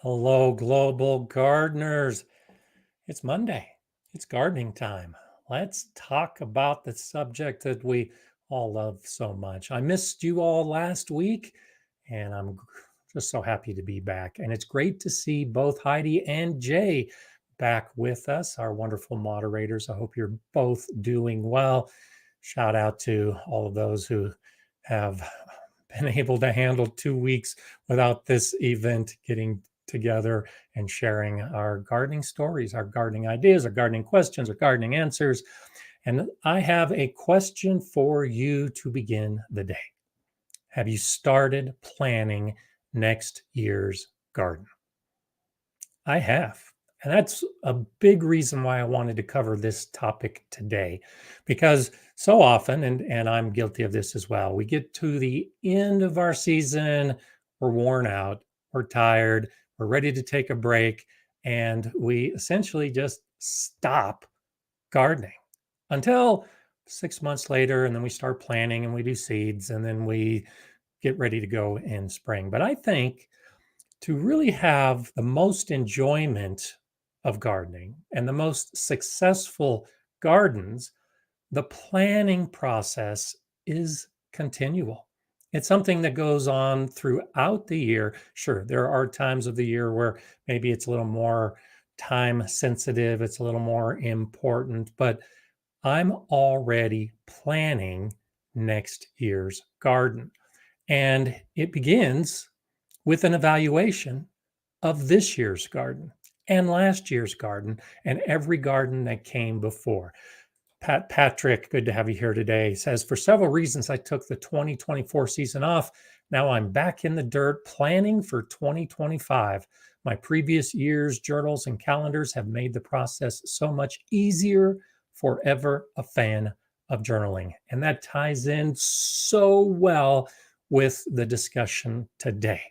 Hello, global gardeners. It's Monday. It's gardening time. Let's talk about the subject that we all love so much. I missed you all last week, and I'm just so happy to be back. And it's great to see both Heidi and Jay back with us, our wonderful moderators. I hope you're both doing well. Shout out to all of those who have been able to handle 2 weeks without this event getting together and sharing our gardening stories, our gardening ideas, our gardening questions, our gardening answers. And I have a question for you to begin the day. Have you started planning next year's garden? I have. And that's a big reason why I wanted to cover this topic today, because so often, and I'm guilty of this as well, we get to the end of our season, we're worn out, we're tired, we're ready to take a break, and we essentially just stop gardening until 6 months later. And then we start planting and we do seeds and then we get ready to go in spring. But I think to really have the most enjoyment of gardening and the most successful gardens, the planning process is continual. It's something that goes on throughout the year. Sure, there are times of the year where maybe it's a little more time sensitive, it's a little more important, but I'm already planning next year's garden. And it begins with an evaluation of this year's garden and last year's garden and every garden that came before. Patrick, good to have you here today, says, for several reasons, I took the 2024 season off. Now I'm back in the dirt planning for 2025. My previous year's journals and calendars have made the process so much easier. Forever a fan of journaling. And that ties in so well with the discussion today.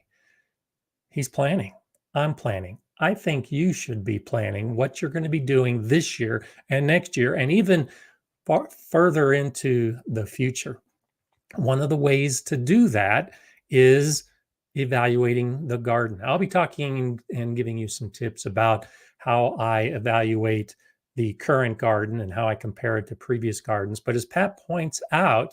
He's planning. I'm planning. I think you should be planning what you're going to be doing this year and next year, and even further into the future. One of the ways to do that is evaluating the garden. I'll be talking and giving you some tips about how I evaluate the current garden and how I compare it to previous gardens. But as Pat points out,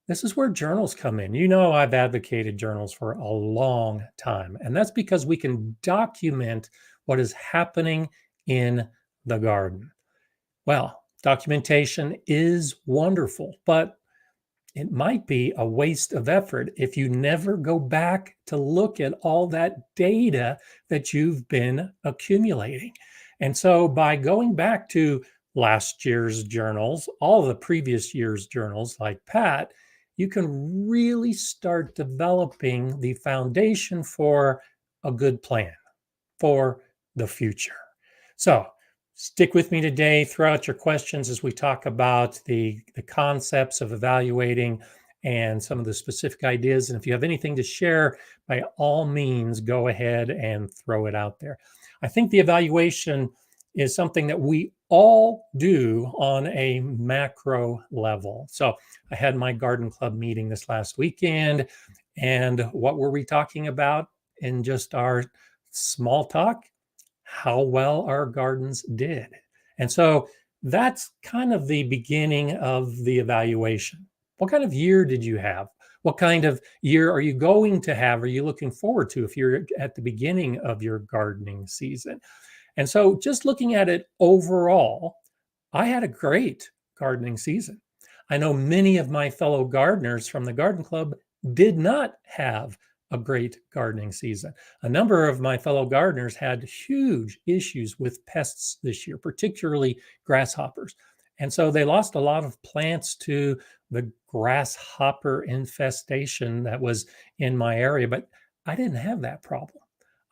this is where journals come in. You know, I've advocated journals for a long time, and that's because we can document what is happening in the garden. Well, documentation is wonderful, but it might be a waste of effort if you never go back to look at all that data that you've been accumulating. And so by going back to last year's journals, all the previous year's journals like Pat, you can really start developing the foundation for a good plan for the future. So stick with me today throughout your questions as we talk about the concepts of evaluating and some of the specific ideas. And if you have anything to share, by all means, go ahead and throw it out there. I think the evaluation is something that we all do on a macro level. So I had my garden club meeting this last weekend, and what were we talking about in just our small talk? How well our gardens did. And so that's kind of the beginning of the evaluation. What kind of year did you have? What kind of year are you going to have? Are you looking forward to if you're at the beginning of your gardening season? And so just looking at it overall, I had a great gardening season. I know many of my fellow gardeners from the garden club did not have a great gardening season. A number of my fellow gardeners had huge issues with pests this year, particularly grasshoppers. And so they lost a lot of plants to the grasshopper infestation that was in my area, but I didn't have that problem.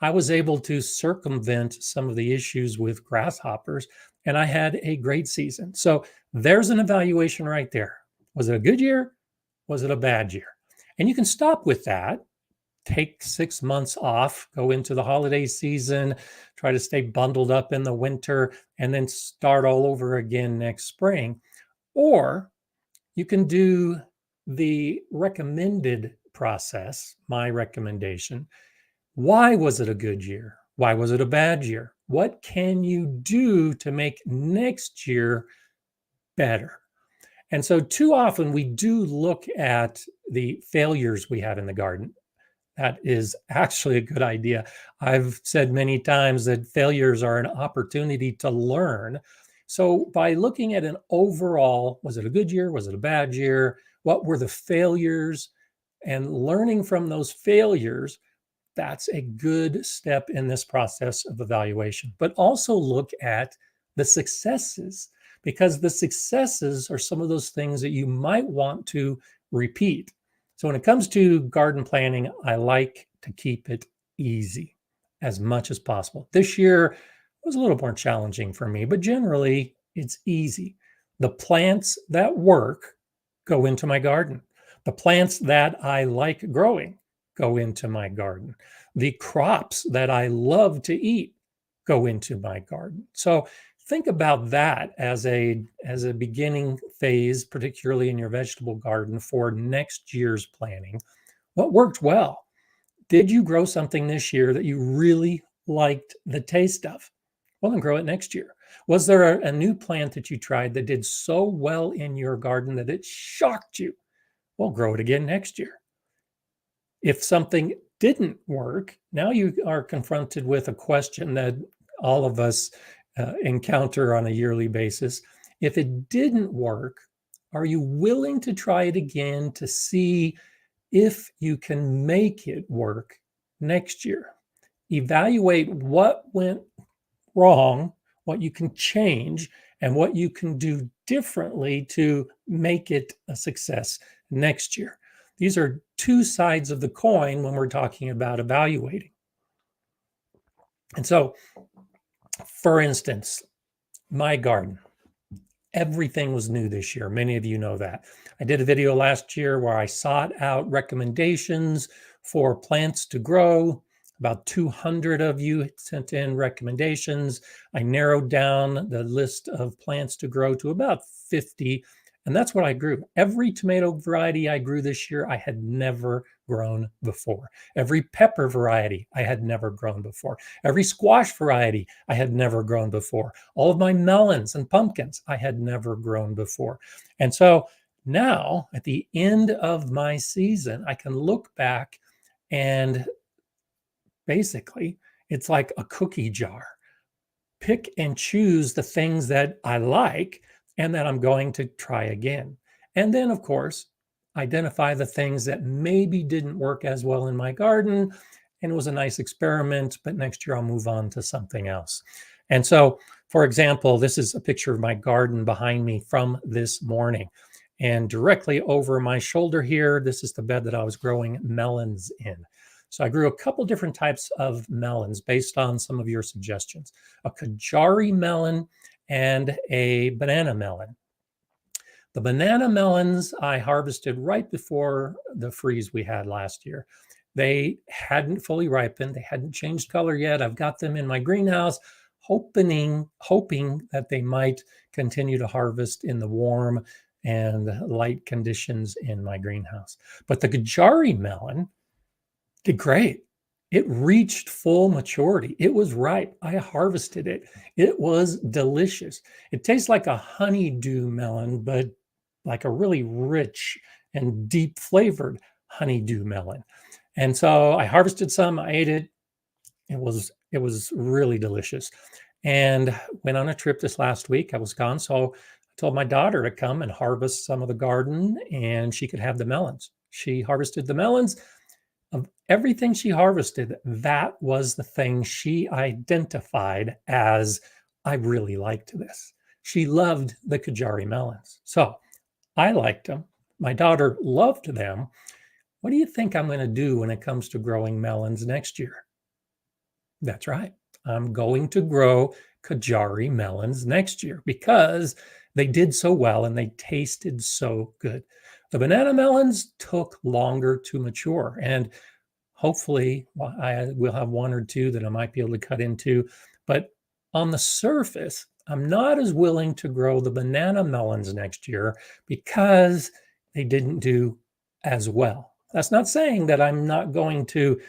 I was able to circumvent some of the issues with grasshoppers, and I had a great season. So there's an evaluation right there. Was it a good year? Was it a bad year? And you can stop with that, take 6 months off, go into the holiday season, try to stay bundled up in the winter, and then start all over again next spring. Or you can do the recommended process, my recommendation. Why was it a good year? Why was it a bad year? What can you do to make next year better? And so, too often, we do look at the failures we had in the garden. That is actually a good idea. I've said many times that failures are an opportunity to learn. So, by looking at an overall, was it a good year? Was it a bad year? What were the failures? And learning from those failures, that's a good step in this process of evaluation. But also look at the successes, because the successes are some of those things that you might want to repeat. So when it comes to garden planning, I like to keep it easy as much as possible. This year was a little more challenging for me, but generally it's easy. The plants that work go into my garden. The plants that I like growing go into my garden. The crops that I love to eat go into my garden. So think about that as a beginning phase, particularly in your vegetable garden for next year's planning. What worked well? Did you grow something this year that you really liked the taste of? Well, then grow it next year. Was there a new plant that you tried that did so well in your garden that it shocked you? Well, grow it again next year. If something didn't work, now you are confronted with a question that all of us encounter on a yearly basis. If it didn't work, are you willing to try it again to see if you can make it work next year? Evaluate what went wrong, what you can change, and what you can do differently to make it a success next year. These are two sides of the coin when we're talking about evaluating. And so, for instance, my garden, everything was new this year. Many of you know that. I did a video last year where I sought out recommendations for plants to grow. About 200 of you sent in recommendations. I narrowed down the list of plants to grow to about 50, and that's what I grew. Every tomato variety I grew this year, I had never grown before. Every pepper variety I had never grown before. Every squash variety I had never grown before. All of my melons and pumpkins I had never grown before. And so now at the end of my season, I can look back and basically it's like a cookie jar. Pick and choose the things that I like and that I'm going to try again. And then, of course, identify the things that maybe didn't work as well in my garden. And it was a nice experiment, but next year I'll move on to something else. And so, for example, this is a picture of my garden behind me from this morning. And directly over my shoulder here, this is the bed that I was growing melons in. So I grew a couple different types of melons based on some of your suggestions, a Kajari melon and a banana melon. The banana melons I harvested right before the freeze we had last year. They hadn't fully ripened. They hadn't changed color yet. I've got them in my greenhouse, hoping that they might continue to harvest in the warm and light conditions in my greenhouse. But the Kajari melon did great. It reached full maturity. It was ripe. I harvested it. It was delicious. It tastes like a honeydew melon, but like a really rich and deep flavored honeydew melon. And so I harvested some, I ate it. It was really delicious. And went on a trip this last week. I was gone, so I told my daughter to come and harvest some of the garden and she could have the melons. She harvested the melons. Of everything she harvested, that was the thing she identified as, I really liked this. She loved the Kajari melons. So I liked them. My daughter loved them. What do you think I'm going to do when it comes to growing melons next year? That's right. I'm going to grow Kajari melons next year because they did so well and they tasted so good. The banana melons took longer to mature, and hopefully I will have one or two that I might be able to cut into. But on the surface, I'm not as willing to grow the banana melons next year because they didn't do as well. That's not saying that I'm not going to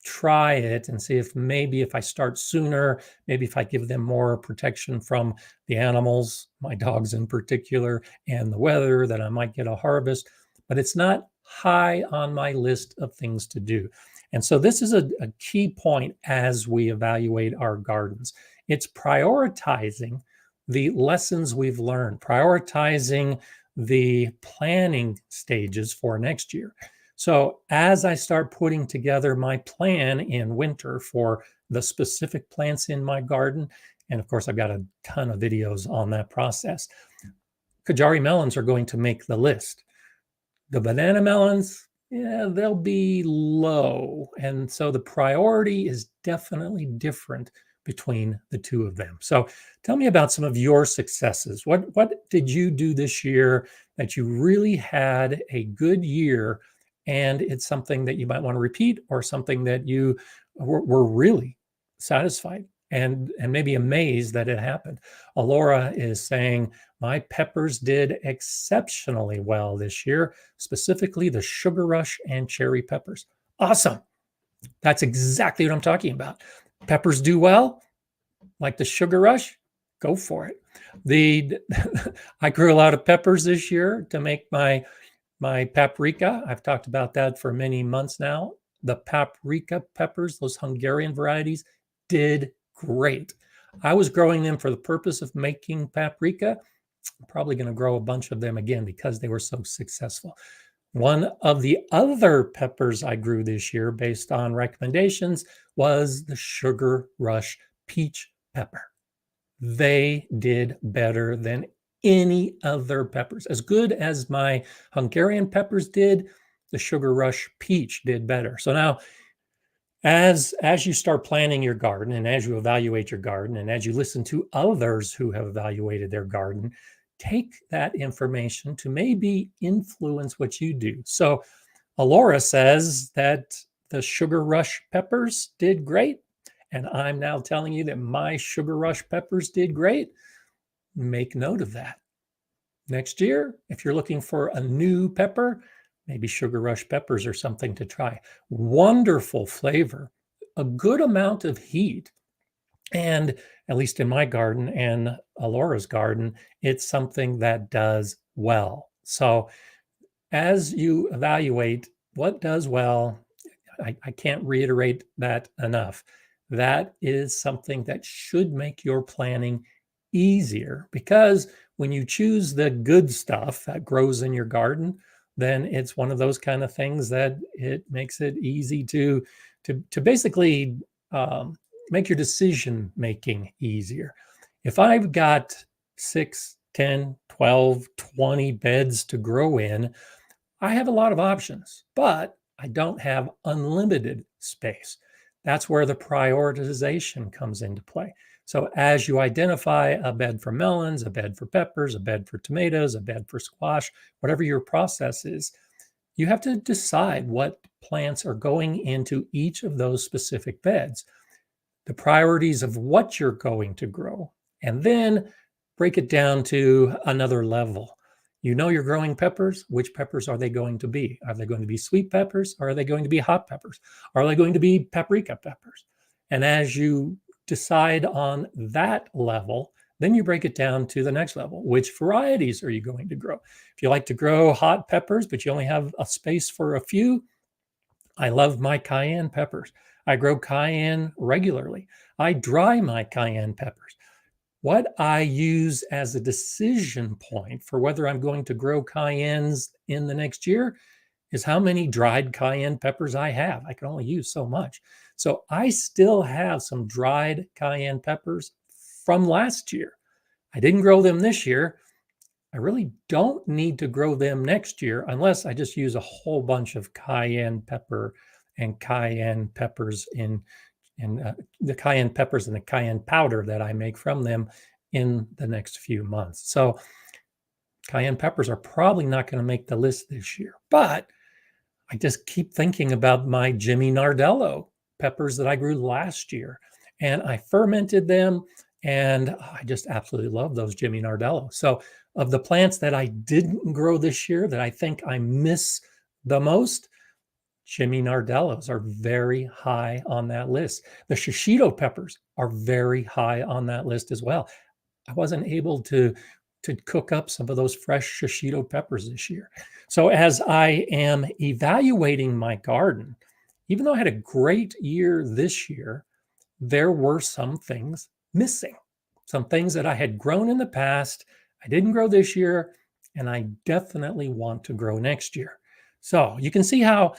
try it and see if maybe if I start sooner, maybe if I give them more protection from the animals, my dogs in particular, and the weather, that I might get a harvest. But it's not high on my list of things to do. And so this is a key point as we evaluate our gardens. It's prioritizing the lessons we've learned, prioritizing the planning stages for next year. So as I start putting together my plan in winter for the specific plants in my garden, and of course, I've got a ton of videos on that process, Kajari melons are going to make the list. The banana melons, yeah, they'll be low. And so the priority is definitely different between the two of them. So tell me about some of your successes. What did you do this year that you really had a good year, and it's something that you might want to repeat, or something that you were really satisfied and maybe amazed that it happened? Alora is saying, my peppers did exceptionally well this year, specifically the sugar rush and cherry peppers. Awesome. That's exactly what I'm talking about. Peppers do well, like the sugar rush, go for it. I grew a lot of peppers this year to make my paprika. I've talked about that for many months now. The paprika peppers, those Hungarian varieties, did great. I was growing them for the purpose of making paprika. I'm probably going to grow a bunch of them again because they were so successful. One of the other peppers I grew this year based on recommendations was the Sugar Rush peach pepper. They did better than any other peppers. As good as my Hungarian peppers did, the Sugar Rush peach did better. So now, as you start planning your garden, and as you evaluate your garden, and as you listen to others who have evaluated their garden, take that information to maybe influence what you do. So Alora says that the Sugar Rush peppers did great, and I'm now telling you that my Sugar Rush peppers did great. Make note of that. Next year, if you're looking for a new pepper, maybe Sugar Rush peppers are something to try. Wonderful flavor, a good amount of heat. And at least in my garden and Alora's garden, it's something that does well. So as you evaluate what does well, I can't reiterate that enough. That is something that should make your planning easier, because when you choose the good stuff that grows in your garden, then it's one of those kind of things that it makes it easy to basically make your decision making easier. If I've got 6, 10, 12, 20 beds to grow in, I have a lot of options, but I don't have unlimited space. That's where the prioritization comes into play. So as you identify a bed for melons, a bed for peppers, a bed for tomatoes, a bed for squash, whatever your process is, you have to decide what plants are going into each of those specific beds, the priorities of what you're going to grow, and then break it down to another level. You know you're growing peppers. Which peppers are they going to be? Are they going to be sweet peppers? Or are they going to be hot peppers? Are they going to be paprika peppers? And as you decide on that level, then you break it down to the next level. Which varieties are you going to grow? If you like to grow hot peppers, but you only have a space for a few, I love my cayenne peppers. I grow cayenne regularly. I dry my cayenne peppers. What I use as a decision point for whether I'm going to grow cayennes in the next year is how many dried cayenne peppers I have. I can only use so much. So I still have some dried cayenne peppers from last year. I didn't grow them this year. I really don't need to grow them next year unless I just use a whole bunch of cayenne pepper and cayenne peppers in the cayenne peppers and the cayenne powder that I make from them in the next few months. So cayenne peppers are probably not going to make the list this year, but I just keep thinking about my Jimmy Nardello peppers that I grew last year, and I fermented them, and I just absolutely love those Jimmy Nardello. So of the plants that I didn't grow this year that I think I miss the most, Jimmy Nardellos are very high on that list. The shishito peppers are very high on that list as well. I wasn't able to cook up some of those fresh shishito peppers this year. So as I am evaluating my garden, even though I had a great year this year, there were some things missing, some things that I had grown in the past, I didn't grow this year, and I definitely want to grow next year. So you can see how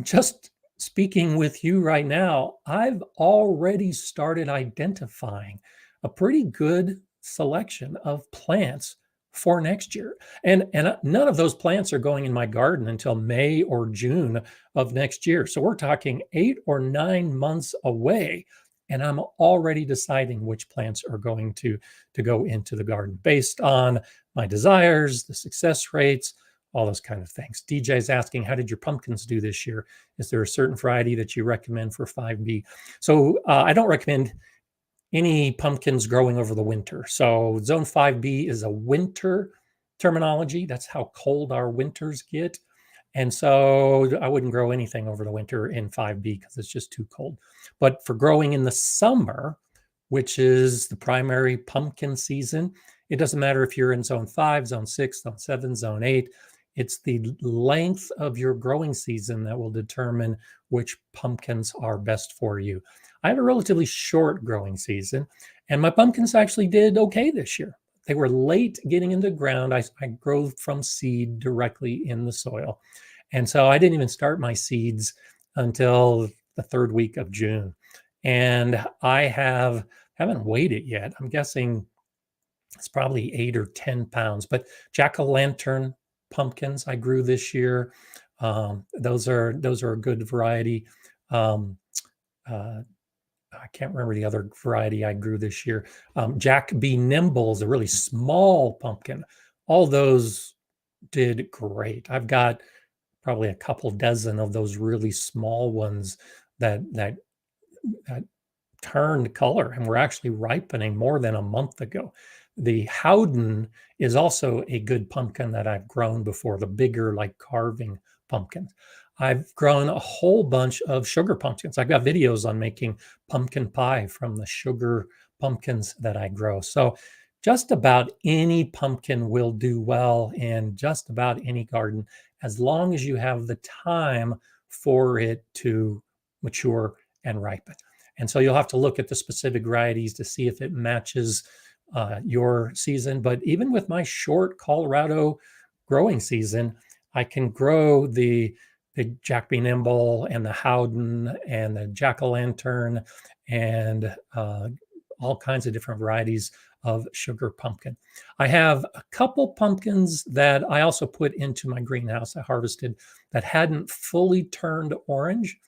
just speaking with you right now, I've already started identifying a pretty good selection of plants for next year. And none of those plants are going in my garden until May or June of next year. So we're talking 8 or 9 months away. And I'm already deciding which plants are going to go into the garden based on my desires, the success rates, all those kind of things. DJ's asking, how did your pumpkins do this year? Is there a certain variety that you recommend for 5B? So I don't recommend any pumpkins growing over the winter. So zone 5B is a winter terminology. That's how cold our winters get. And so I wouldn't grow anything over the winter in 5B because it's just too cold. But for growing in the summer, which is the primary pumpkin season, it doesn't matter if you're in zone 5, zone 6, zone 7, zone 8. It's the length of your growing season that will determine which pumpkins are best for you. I have a relatively short growing season, and my pumpkins actually did okay this year. They were late getting into the ground. I grow from seed directly in the soil. And so I didn't even start my seeds until the 3rd week of June. And I haven't weighed it yet. I'm guessing it's probably 8 or 10 pounds, but jack-o'-lantern pumpkins I grew this year. Those are a good variety. I can't remember the other variety I grew this year. Jack Be Nimble is a really small pumpkin. All those did great. I've got probably a couple dozen of those really small ones that turned color and were actually ripening more than a month ago. The Howden is also a good pumpkin that I've grown before, the bigger, like carving pumpkins. I've grown a whole bunch of sugar pumpkins. I've got videos on making pumpkin pie from the sugar pumpkins that I grow. So just about any pumpkin will do well in just about any garden, as long as you have the time for it to mature and ripen. And so you'll have to look at the specific varieties to see if it matches your season. But even with my short Colorado growing season, I can grow the Jack Be Nimble and the Howden and the jack-o'-lantern and all kinds of different varieties of sugar pumpkin. I have a couple pumpkins that I also put into my greenhouse I harvested that hadn't fully turned orange,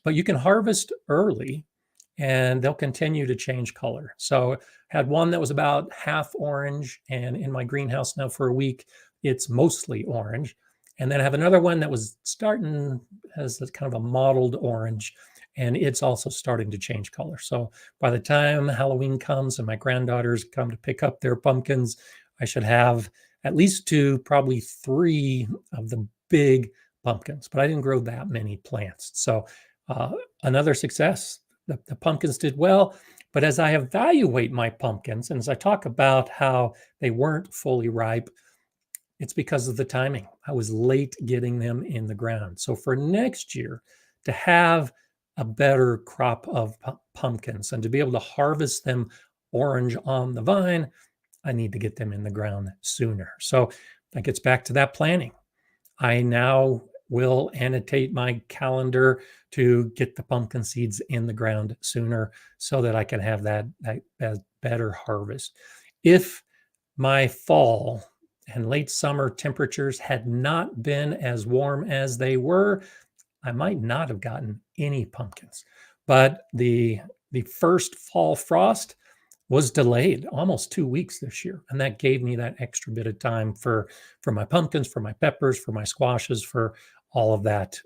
but you can harvest early and they'll continue to change color. So had one that was about half orange, and in my greenhouse now for a week, it's mostly orange. And then I have another one that was starting as kind of a mottled orange, and it's also starting to change color. So by the time Halloween comes and my granddaughters come to pick up their pumpkins, I should have at least 2, probably 3 of the big pumpkins, but I didn't grow that many plants. So another success. The pumpkins did well, but as I evaluate my pumpkins and as I talk about how they weren't fully ripe, it's because of the timing. I was late getting them in the ground. So for next year, to have a better crop of pumpkins and to be able to harvest them orange on the vine, I need to get them in the ground sooner. So that gets back to that planning. I now will annotate my calendar to get the pumpkin seeds in the ground sooner so that I can have that better harvest. If my fall and late summer temperatures had not been as warm as they were, I might not have gotten any pumpkins. But the first fall frost was delayed almost 2 weeks this year. And that gave me that extra bit of time for my pumpkins, for my peppers, for my squashes, for all of that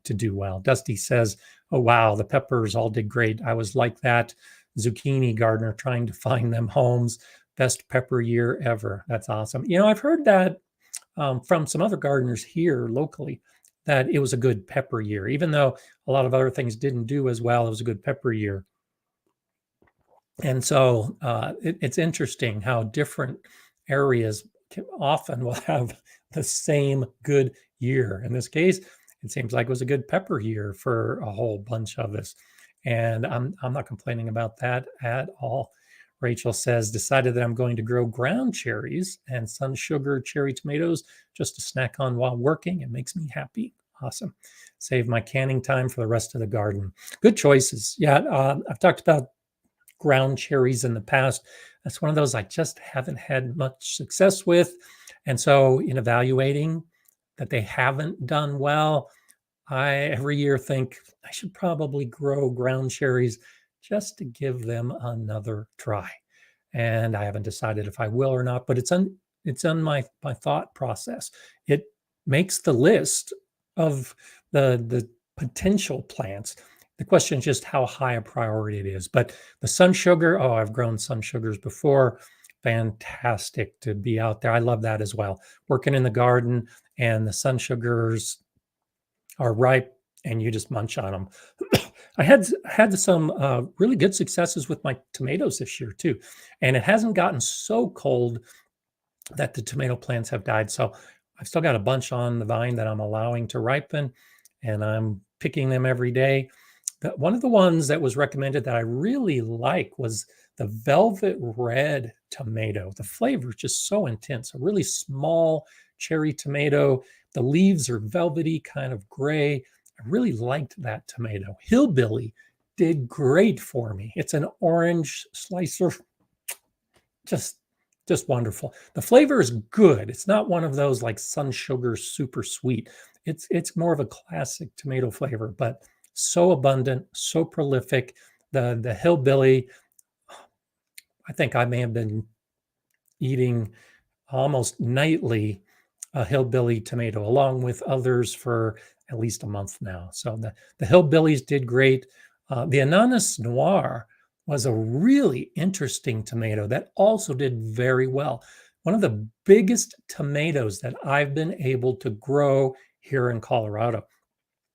to do well. Dusty says, oh, wow, the peppers all did great. I was like that zucchini gardener trying to find them homes. Best pepper year ever. That's awesome. You know, I've heard that from some other gardeners here locally. that it was a good pepper year. Even though a lot of other things didn't do as well, it was a good pepper year. And so it's interesting how different areas often will have the same good year. In this case, it seems like it was a good pepper year for a whole bunch of us. And I'm not complaining about that at all. Rachel says, decided that I'm going to grow ground cherries and sun sugar cherry tomatoes just to snack on while working. It makes me happy. Awesome. Save my canning time for the rest of the garden. Good choices. Yeah, I've talked about ground cherries in the past. That's one of those I just haven't had much success with. And so, in evaluating that they haven't done well, I every year think I should probably grow ground cherries just to give them another try. And I haven't decided if I will or not, but it's on my thought process. It makes the list of the potential plants. The question is just how high a priority it is. But the sun sugar, oh, I've grown sun sugars before. Fantastic to be out there. I love that as well. Working in the garden and the sun sugars are ripe and you just munch on them. I had some really good successes with my tomatoes this year too, and it hasn't gotten so cold that the tomato plants have died. So I've still got a bunch on the vine that I'm allowing to ripen, and I'm picking them every day. One of the ones that was recommended that I really like was the velvet red tomato. The flavor is just so intense. A really small cherry tomato. The leaves are velvety, kind of gray. I really liked that tomato. Hillbilly did great for me. It's an orange slicer, just wonderful. The flavor is good. It's not one of those like sun sugar super sweet. It's more of a classic tomato flavor, but so abundant, so prolific. The hillbilly, I think I may have been eating almost nightly a hillbilly tomato, along with others for at least a month now. So the hillbillies did great. The Ananas Noir was a really interesting tomato that also did very well. One of the biggest tomatoes that I've been able to grow here in Colorado.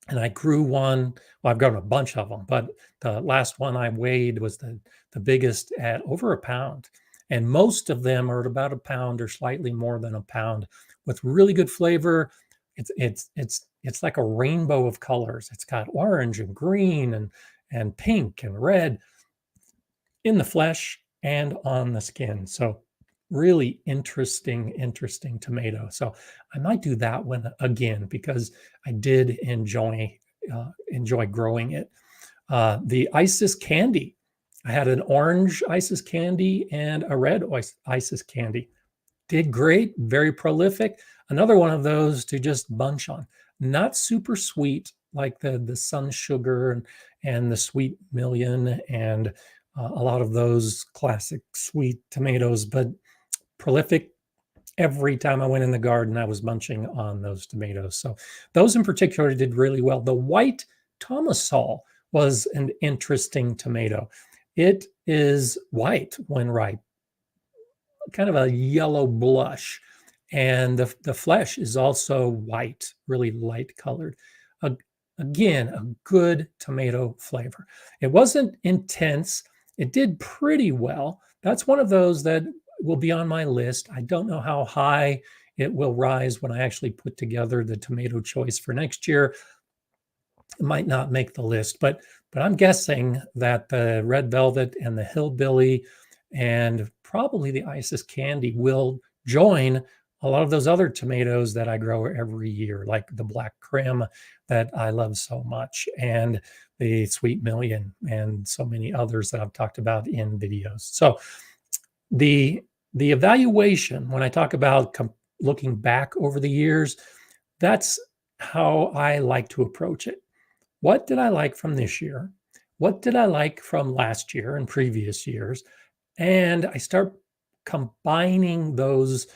And I grew one, well, I've grown a bunch of them, but the last one I weighed was the biggest at over a pound. And most of them are at about a pound or slightly more than a pound with really good flavor. It's like a rainbow of colors. It's got orange and green and pink and red in the flesh and on the skin. So really interesting tomato. So I might do that one again because I did enjoy growing it. The Isis candy. I had an orange Isis candy and a red Isis candy. Did great, very prolific. Another one of those to just bunch on. Not super sweet like the sun sugar and the sweet million and a lot of those classic sweet tomatoes, but prolific. Every time I went in the garden, I was munching on those tomatoes. So those in particular did really well. The white Tomasol was an interesting tomato. It is white when ripe, kind of a yellow blush. And the flesh is also white, really light colored. Again, a good tomato flavor. It wasn't intense. It did pretty well. That's one of those that will be on my list. I don't know how high it will rise when I actually put together the tomato choice for next year. It might not make the list, but I'm guessing that the red velvet and the hillbilly and probably the Isis candy will join a lot of those other tomatoes that I grow every year, like the black Krim that I love so much, and the sweet million, and so many others that I've talked about in videos. So the evaluation, when I talk about looking back over the years, that's how I like to approach it. What did I like from this year? What did I like from last year and previous years? And I start combining those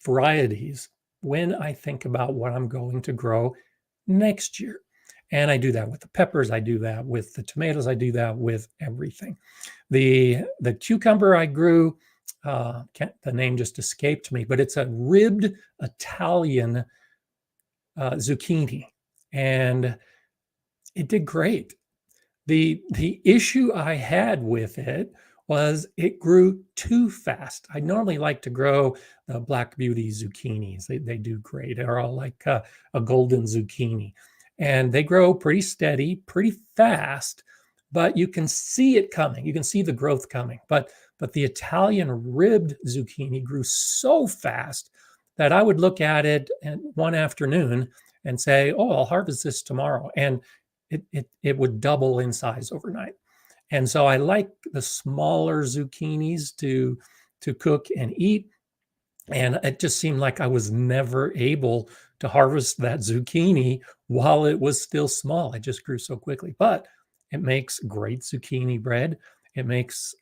varieties when I think about what I'm going to grow next year. And I do that with the peppers. I do that with the tomatoes. I do that with everything. The cucumber I grew, the name just escaped me, but it's a ribbed Italian zucchini, and it did great. The issue I had with it was it grew too fast. I normally like to grow the Black Beauty zucchinis. They do great. They're all like a golden zucchini. And they grow pretty steady, pretty fast, but you can see it coming. You can see the growth coming. But the Italian ribbed zucchini grew so fast that I would look at it one afternoon and say, "Oh, I'll harvest this tomorrow." And it would double in size overnight. And so I like the smaller zucchinis to cook and eat. And it just seemed like I was never able to harvest that zucchini while it was still small. It just grew so quickly. But it makes great zucchini bread. It makes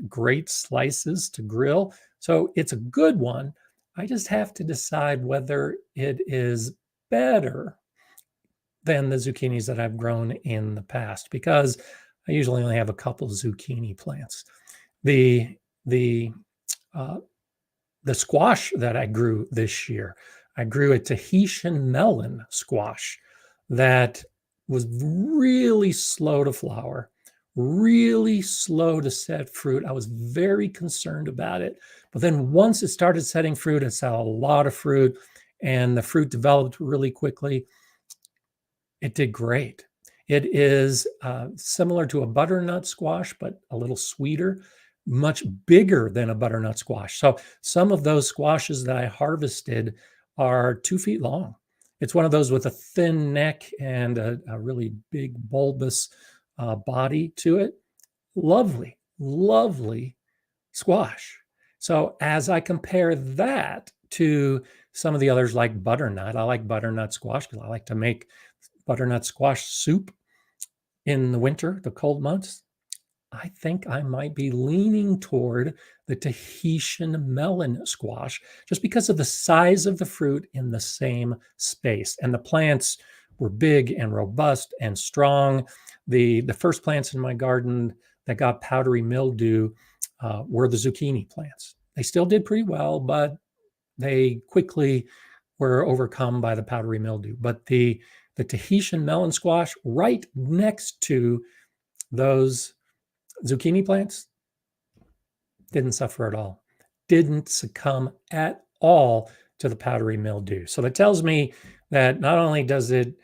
great slices to grill. So it's a good one. I just have to decide whether it is better than the zucchinis that I've grown in the past, because I usually only have a couple zucchini plants. The the uh, the squash that I grew this year, I grew a Tahitian melon squash that was really slow to flower, really slow to set fruit. I was very concerned about it. But then once it started setting fruit, it set a lot of fruit, and the fruit developed really quickly. It did great. It is similar to a butternut squash, but a little sweeter, much bigger than a butternut squash. So some of those squashes that I harvested are 2 feet long. It's one of those with a thin neck and a really big bulbous body to it. Lovely, lovely squash. So as I compare that to some of the others like butternut, I like butternut squash because I like to make butternut squash soup in the winter, the cold months. I think I might be leaning toward the Tahitian melon squash just because of the size of the fruit in the same space. And the plants were big and robust and strong. The first plants in my garden that got powdery mildew were the zucchini plants. They still did pretty well, but they quickly were overcome by the powdery mildew. But the Tahitian melon squash right next to those zucchini plants didn't suffer at all, didn't succumb at all to the powdery mildew. So that tells me that not only does it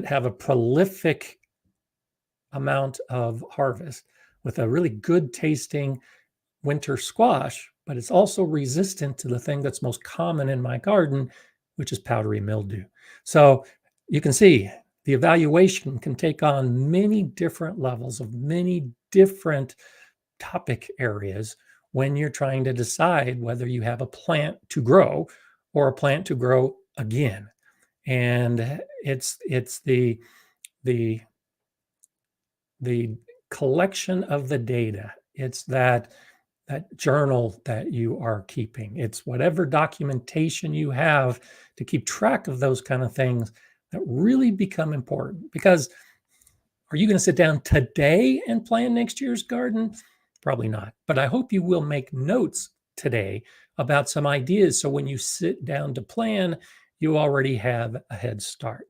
have a prolific amount of harvest with a really good tasting winter squash, but it's also resistant to the thing that's most common in my garden, which is powdery mildew. So you can see the evaluation can take on many different levels of many different topic areas when you're trying to decide whether you have a plant to grow or a plant to grow again. And it's the the collection of the data. It's that journal that you are keeping. It's whatever documentation you have to keep track of those kind of things that really become important. Because are you going to sit down today and plan next year's garden? Probably not. But I hope you will make notes today about some ideas. So when you sit down to plan, you already have a head start.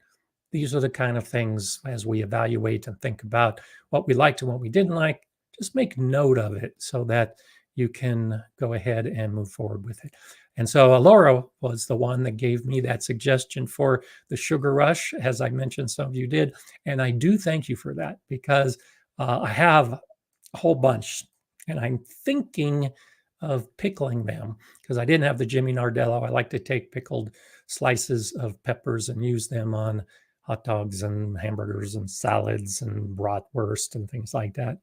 These are the kind of things as we evaluate and think about what we liked and what we didn't like, just make note of it so that you can go ahead and move forward with it. And so Laura was the one that gave me that suggestion for the sugar rush, as I mentioned, some of you did. And I do thank you for that because I have a whole bunch and I'm thinking of pickling them because I didn't have the Jimmy Nardello. I like to take pickled slices of peppers and use them on hot dogs and hamburgers and salads and bratwurst and things like that.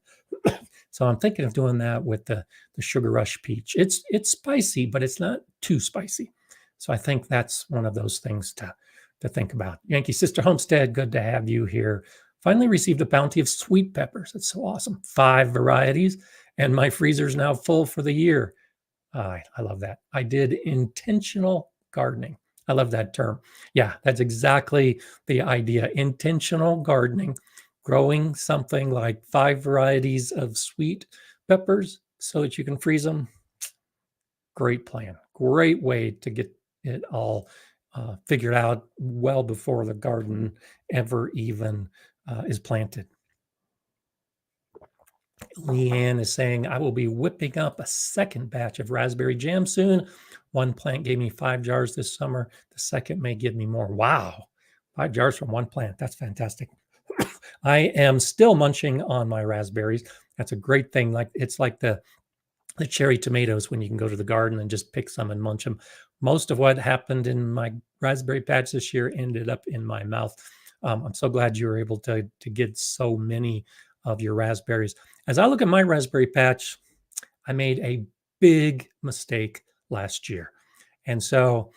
So I'm thinking of doing that with the Sugar Rush peach. It's spicy, but it's not too spicy. So I think that's one of those things to think about. Yankee Sister Homestead, good to have you here. Finally received a bounty of sweet peppers. That's so awesome. 5 varieties, and my freezer's now full for the year. I love that. I did intentional gardening. I love that term. Yeah, that's exactly the idea. Intentional gardening, growing something like 5 varieties of sweet peppers so that you can freeze them. Great plan. Great way to get it all figured out well before the garden ever even is planted. Leanne is saying, I will be whipping up a second batch of raspberry jam soon. One plant gave me 5 jars this summer. The second may give me more. Wow, 5 jars from one plant. That's fantastic. I am still munching on my raspberries. That's a great thing. Like it's like the cherry tomatoes when you can go to the garden and just pick some and munch them. Most of what happened in my raspberry patch this year ended up in my mouth. I'm so glad you were able to get so many of your raspberries. As I look at my raspberry patch, I made a big mistake last year. And so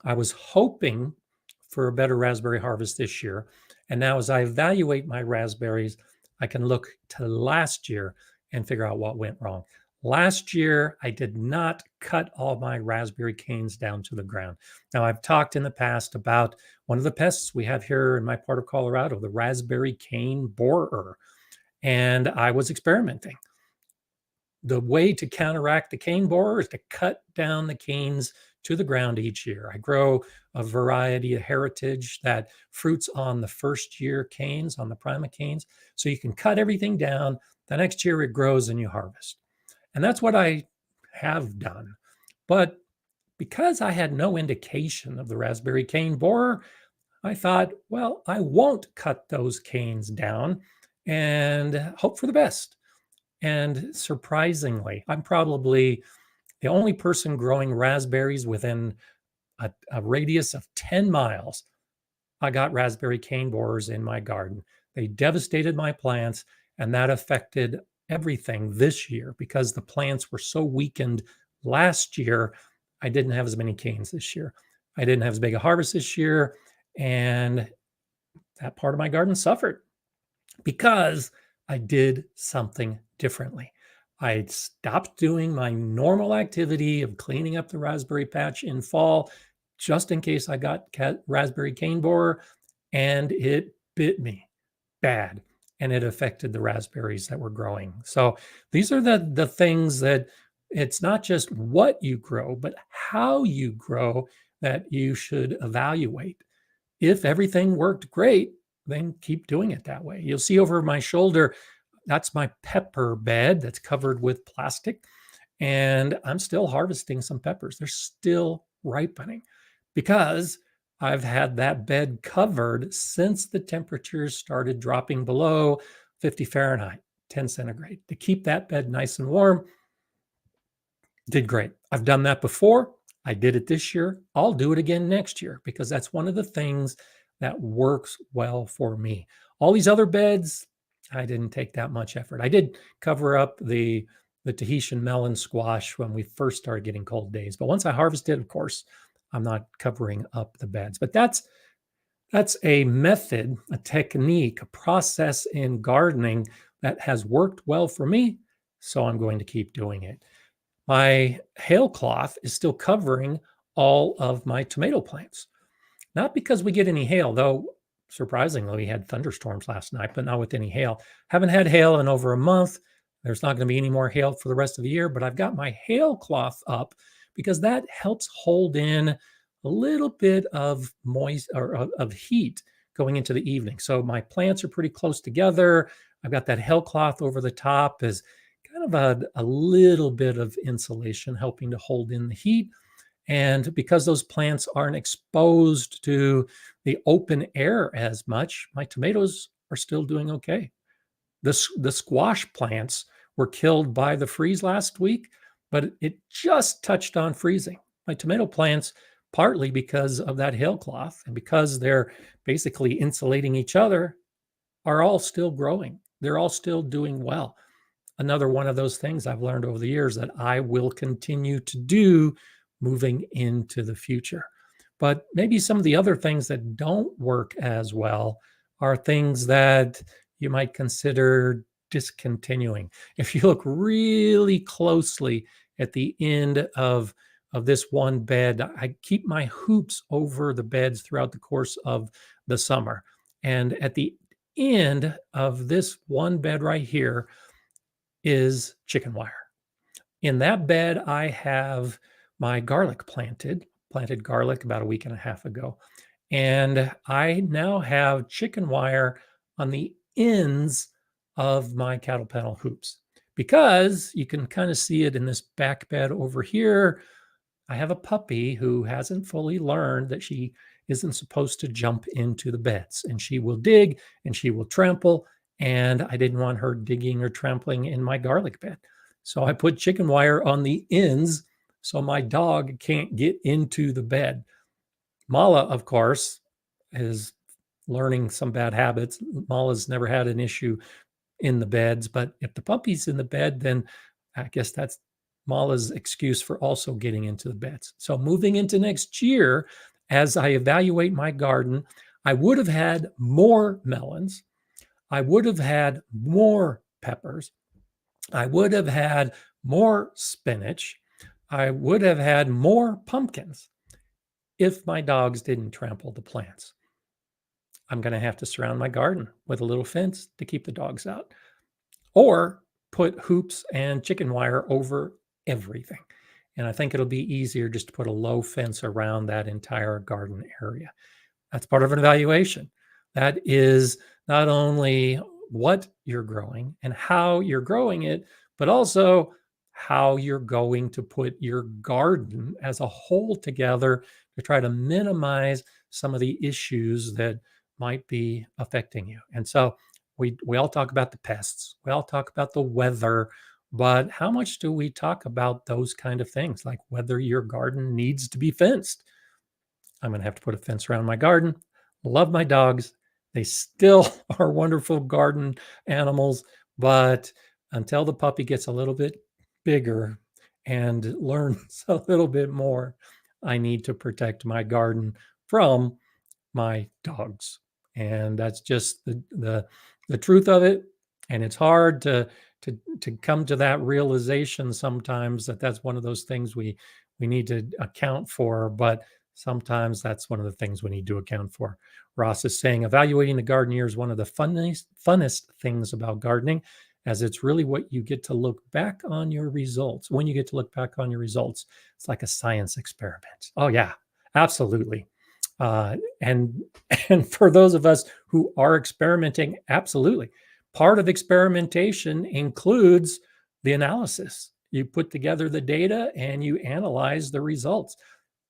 I was hoping for a better raspberry harvest this year. And now, as I evaluate my raspberries, I can look to last year and figure out what went wrong. Last year, I did not cut all my raspberry canes down to the ground. Now, I've talked in the past about one of the pests we have here in my part of Colorado, the raspberry cane borer. And I was experimenting. The way to counteract the cane borer is to cut down the canes to the ground each year. I grow a variety of heritage that fruits on the first year canes, on the prima canes. So you can cut everything down. The next year it grows and you harvest. And that's what I have done. But because I had no indication of the raspberry cane borer, I thought, well, I won't cut those canes down and hope for the best. And surprisingly, I'm probably the only person growing raspberries within a radius of 10 miles. I got raspberry cane borers in my garden. They devastated my plants, and that affected everything this year because the plants were so weakened last year. I didn't have as many canes this year. I didn't have as big a harvest this year, and that part of my garden suffered because I did something differently. I stopped doing my normal activity of cleaning up the raspberry patch in fall just in case I got raspberry cane borer, and it bit me bad, and it affected the raspberries that were growing. So these are the things that it's not just what you grow, but how you grow that you should evaluate. If everything worked great, then keep doing it that way. You'll see over my shoulder, that's my pepper bed that's covered with plastic. And I'm still harvesting some peppers. They're still ripening because I've had that bed covered since the temperatures started dropping below 50 Fahrenheit, 10 centigrade. To keep that bed nice and warm, did great. I've done that before. I did it this year. I'll do it again next year because that's one of the things that works well for me. All these other beds, I didn't take that much effort. I did cover up the Tahitian melon squash when we first started getting cold days. But once I harvested, of course, I'm not covering up the beds. But that's a method, a technique, a process in gardening that has worked well for me. So I'm going to keep doing it. My hail cloth is still covering all of my tomato plants. Not because we get any hail, though surprisingly, we had thunderstorms last night, but not with any hail. Haven't had hail in over a month. There's not going to be any more hail for the rest of the year, but I've got my hail cloth up because that helps hold in a little bit of moist or of heat going into the evening. So my plants are pretty close together. I've got that hail cloth over the top as kind of a little bit of insulation helping to hold in the heat. And because those plants aren't exposed to the open air as much, my tomatoes are still doing okay. The squash plants were killed by the freeze last week, but it just touched on freezing. My tomato plants, partly because of that hail cloth and because they're basically insulating each other, are all still growing. They're all still doing well. Another one of those things I've learned over the years that I will continue to do moving into the future. But maybe some of the other things that don't work as well are things that you might consider discontinuing. If you look really closely at the end of this one bed, I keep my hoops over the beds throughout the course of the summer. And at the end of this one bed right here is chicken wire. In that bed, I have my garlic planted planted garlic about a week and a half ago. And I now have chicken wire on the ends of my cattle panel hoops because you can kind of see it in this back bed over here. I have a puppy who hasn't fully learned that she isn't supposed to jump into the beds, and she will dig and she will trample. And I didn't want her digging or trampling in my garlic bed. So I put chicken wire on the ends so my dog can't get into the bed. Mala, of course, is learning some bad habits. Mala's never had an issue in the beds, but if the puppy's in the bed, then I guess that's Mala's excuse for also getting into the beds. So moving into next year, as I evaluate my garden, I would have had more melons. I would have had more peppers. I would have had more spinach. I would have had more pumpkins if my dogs didn't trample the plants. I'm going to have to surround my garden with a little fence to keep the dogs out, or put hoops and chicken wire over everything. And I think it'll be easier just to put a low fence around that entire garden area. That's part of an evaluation. That is not only what you're growing and how you're growing it, but also how you're going to put your garden as a whole together to try to minimize some of the issues that might be affecting you. And so we all talk about the pests, we all talk about the weather, but how much do we talk about those kind of things, like whether your garden needs to be fenced? I'm going to have to put a fence around my garden. Love my dogs. They still are wonderful garden animals, but until the puppy gets a little bit bigger and learns a little bit more, I need to protect my garden from my dogs. And that's just the truth of it. And it's hard to come to that realization sometimes, that that's one of those things we need to account for, but sometimes that's one of the things we need to account for. Ross is saying evaluating the garden year is one of the funnest things about gardening, as it's really what you get to look back on your results. When you get to look back on your results, it's like a science experiment. Oh yeah, absolutely. And and for those of us who are experimenting, absolutely. Part of experimentation includes the analysis. You put together the data and you analyze the results.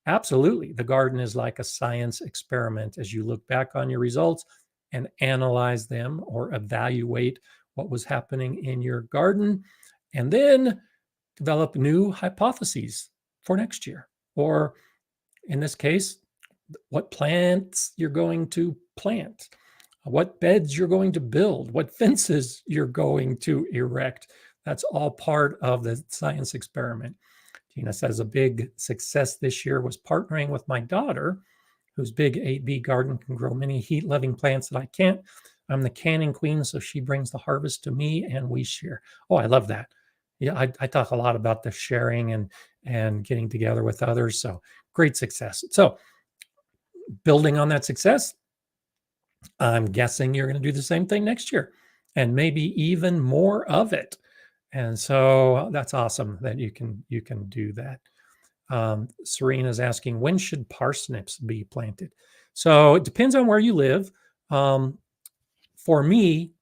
Absolutely. The garden is like a science experiment as you look back on your results and analyze them or evaluate what was happening in your garden, and then develop new hypotheses for next year. Or in this case, what plants you're going to plant, what beds you're going to build, what fences you're going to erect. That's all part of the science experiment. Tina says a big success this year was partnering with my daughter, whose big 8B garden can grow many heat-loving plants that I can't. I'm the canning queen, so she brings the harvest to me and we share. Oh, I love that. Yeah, I talk a lot about the sharing and getting together with others. So great success. So building on that success, I'm guessing you're going to do the same thing next year, and maybe even more of it. And so that's awesome that you can do that. Serena's asking, when should parsnips be planted? So it depends on where you live. For me,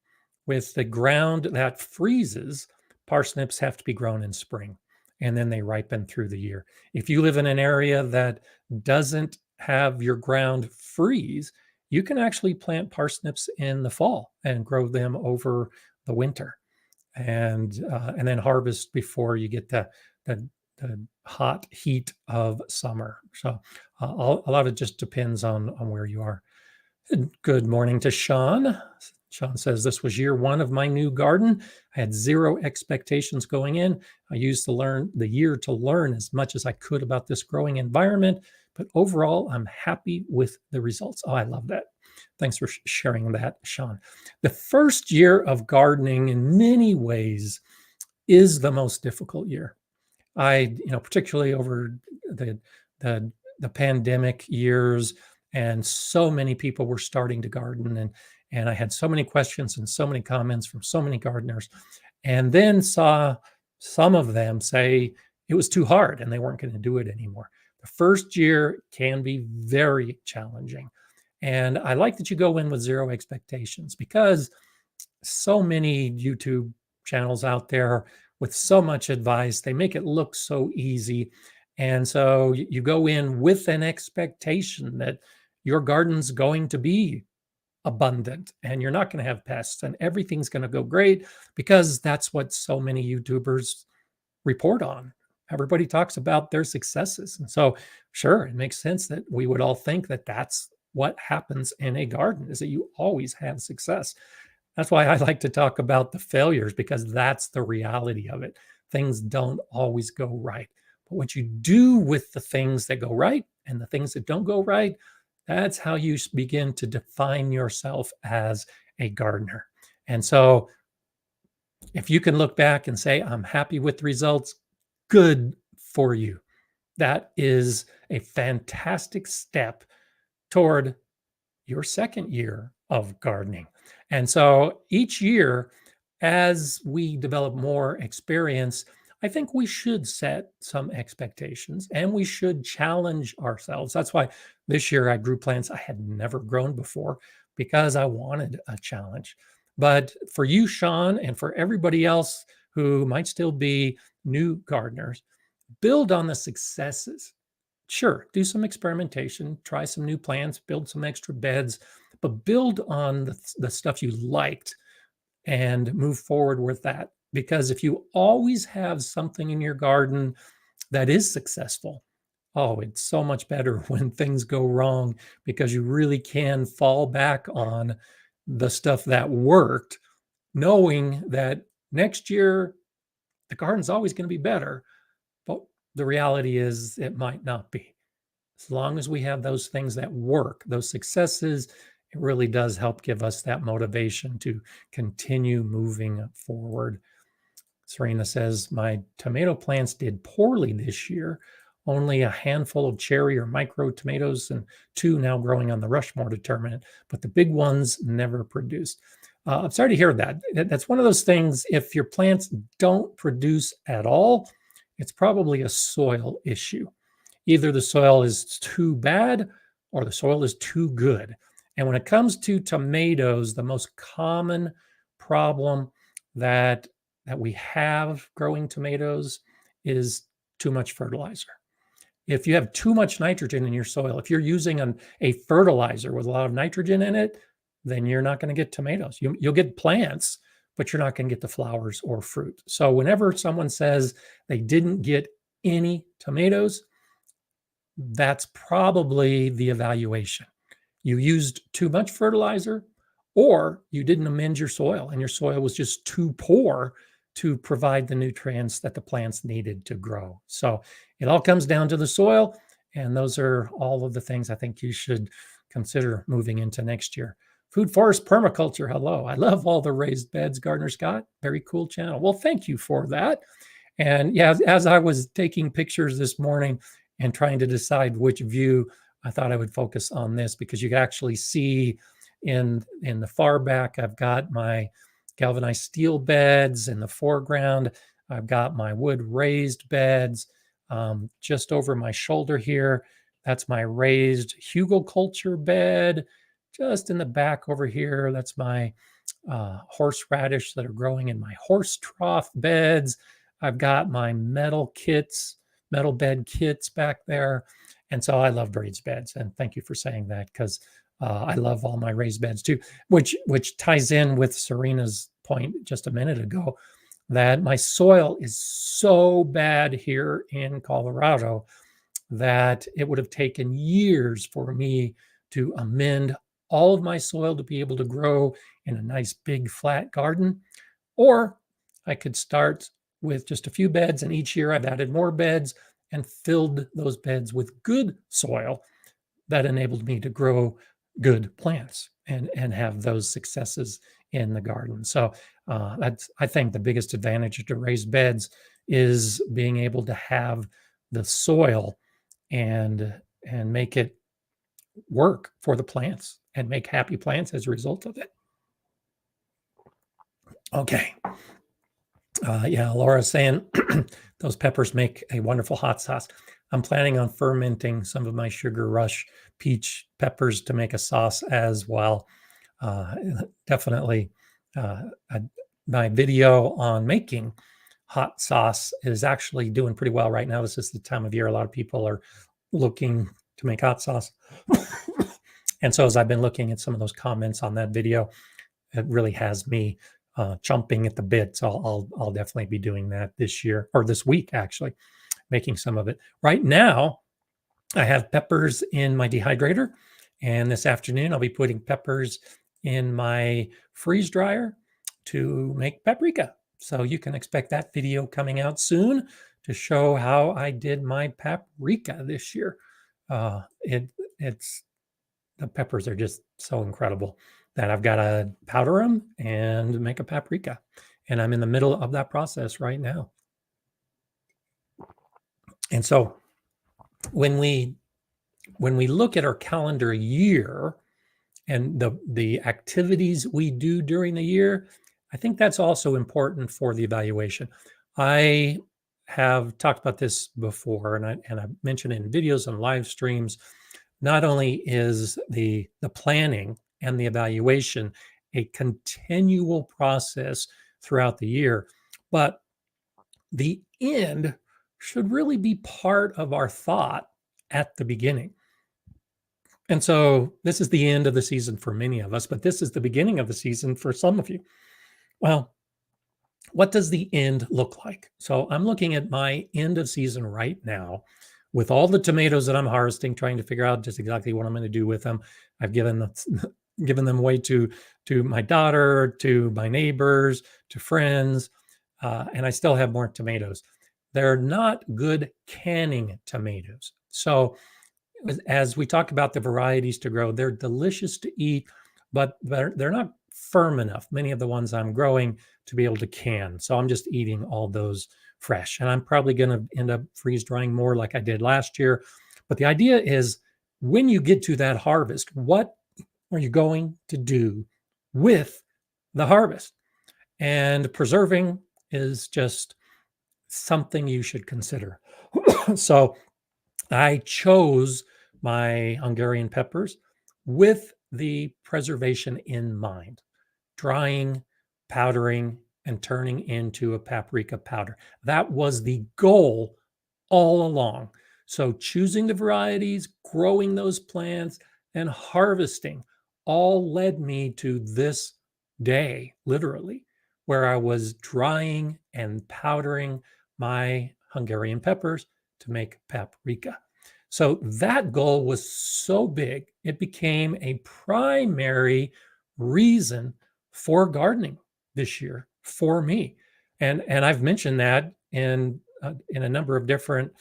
with the ground that freezes, parsnips have to be grown in spring, and then they ripen through the year. If you live in an area that doesn't have your ground freeze, you can actually plant parsnips in the fall and grow them over the winter, and then harvest before you get the hot heat of summer. So a lot of it just depends on where you are. Good morning to Sean. Sean says, this was year one of my new garden. I had zero expectations going in. I used the year to learn as much as I could about this growing environment, but overall, I'm happy with the results. Oh, I love that. Thanks for sharing that, Sean. The first year of gardening in many ways is the most difficult year. Particularly over the pandemic years, and so many people were starting to garden, and I had so many questions and so many comments from so many gardeners, and then saw some of them say it was too hard and they weren't going to do it anymore. The first year can be very challenging. And I like that you go in with zero expectations, because so many YouTube channels out there with so much advice, they make it look so easy. And so you go in with an expectation that your garden's going to be abundant and you're not going to have pests and everything's going to go great, because that's what so many YouTubers report on. Everybody talks about their successes. And so, sure, it makes sense that we would all think that that's what happens in a garden, is that you always have success. That's why I like to talk about the failures, because that's the reality of it. Things don't always go right. But what you do with the things that go right and the things that don't go right, that's how you begin to define yourself as a gardener. And so if you can look back and say, I'm happy with the results, good for you. That is a fantastic step toward your second year of gardening. And so each year, as we develop more experience, I think we should set some expectations and we should challenge ourselves. That's why this year I grew plants I had never grown before, because I wanted a challenge. But for you, Sean, and for everybody else who might still be new gardeners, build on the successes. Sure, do some experimentation, try some new plants, build some extra beds, but build on the stuff you liked and move forward with that. Because if you always have something in your garden that is successful, oh, it's so much better when things go wrong, because you really can fall back on the stuff that worked, knowing that next year the garden's always going to be better. But the reality is it might not be. As long as we have those things that work, those successes, it really does help give us that motivation to continue moving forward. Serena says, my tomato plants did poorly this year. Only a handful of cherry or micro tomatoes and 2 now growing on the Rushmore determinant, but the big ones never produced. I'm sorry to hear that. That's one of those things, if your plants don't produce at all, it's probably a soil issue. Either the soil is too bad or the soil is too good. And when it comes to tomatoes, the most common problem that we have growing tomatoes is too much fertilizer. If you have too much nitrogen in your soil, if you're using a fertilizer with a lot of nitrogen in it, then you're not going to get tomatoes. You'll get plants, but you're not going to get the flowers or fruit. So whenever someone says they didn't get any tomatoes, that's probably the evaluation. You used too much fertilizer, or you didn't amend your soil and your soil was just too poor to provide the nutrients that the plants needed to grow. So it all comes down to the soil. And those are all of the things I think you should consider moving into next year. Food Forest Permaculture, hello. I love all the raised beds, Gardner Scott. Very cool channel. Well, thank you for that. And yeah, as I was taking pictures this morning and trying to decide which view, I thought I would focus on this, because you can actually see in the far back, I've got my galvanized steel beds. In the foreground, I've got my wood raised beds. Just over my shoulder here, that's my raised hugelkultur bed. Just in the back over here, that's my horseradish that are growing in my horse trough beds. I've got my metal bed kits back there. And so I love raised beds. And thank you for saying that, because I love all my raised beds too, which ties in with Serena's point just a minute ago, that my soil is so bad here in Colorado that it would have taken years for me to amend all of my soil to be able to grow in a nice big flat garden. Or I could start with just a few beds, and each year I've added more beds and filled those beds with good soil that enabled me to grow good plants and have those successes in the garden. So that's, I think, the biggest advantage to raised beds is being able to have the soil and make it work for the plants and make happy plants as a result of it. Okay. Yeah, Laura's saying those peppers make a wonderful hot sauce. I'm planning on fermenting some of my Sugar Rush peach peppers to make a sauce as well. Uh, definitely, uh, I, my video on making hot sauce is actually doing pretty well right now. This is the time of year a lot of people are looking to make hot sauce. And so as I've been looking at some of those comments on that video, it really has me chomping at the bit. So I'll definitely be doing that this year or this week, actually, making some of it. Right now, I have peppers in my dehydrator, and this afternoon I'll be putting peppers in my freeze dryer to make paprika. So you can expect that video coming out soon to show how I did my paprika this year. It's the peppers are just so incredible that I've got to powder them and make a paprika. And I'm in the middle of that process right now. And so when we look at our calendar year and the activities we do during the year, I think that's also important for the evaluation. I have talked about this before, and I mentioned it in videos and live streams. Not only is the planning and the evaluation a continual process throughout the year, but the end should really be part of our thought at the beginning. And so this is the end of the season for many of us, but this is the beginning of the season for some of you. Well, what does the end look like? So I'm looking at my end of season right now with all the tomatoes that I'm harvesting, trying to figure out just exactly what I'm going to do with them. I've given them away to my daughter, to my neighbors, to friends, and I still have more tomatoes. They're not good canning tomatoes. So as we talk about the varieties to grow, they're delicious to eat, but they're not firm enough, many of the ones I'm growing, to be able to can. So I'm just eating all those fresh. And I'm probably going to end up freeze drying more like I did last year. But the idea is when you get to that harvest, what are you going to do with the harvest? And preserving is just something you should consider. So I chose my Hungarian peppers with the preservation in mind, drying, powdering, and turning into a paprika powder. That was the goal all along. So choosing the varieties, growing those plants, and harvesting all led me to this day, literally, where I was drying and powdering my Hungarian peppers to make paprika. So that goal was so big, it became a primary reason for gardening this year for me. And I've mentioned that in a number of different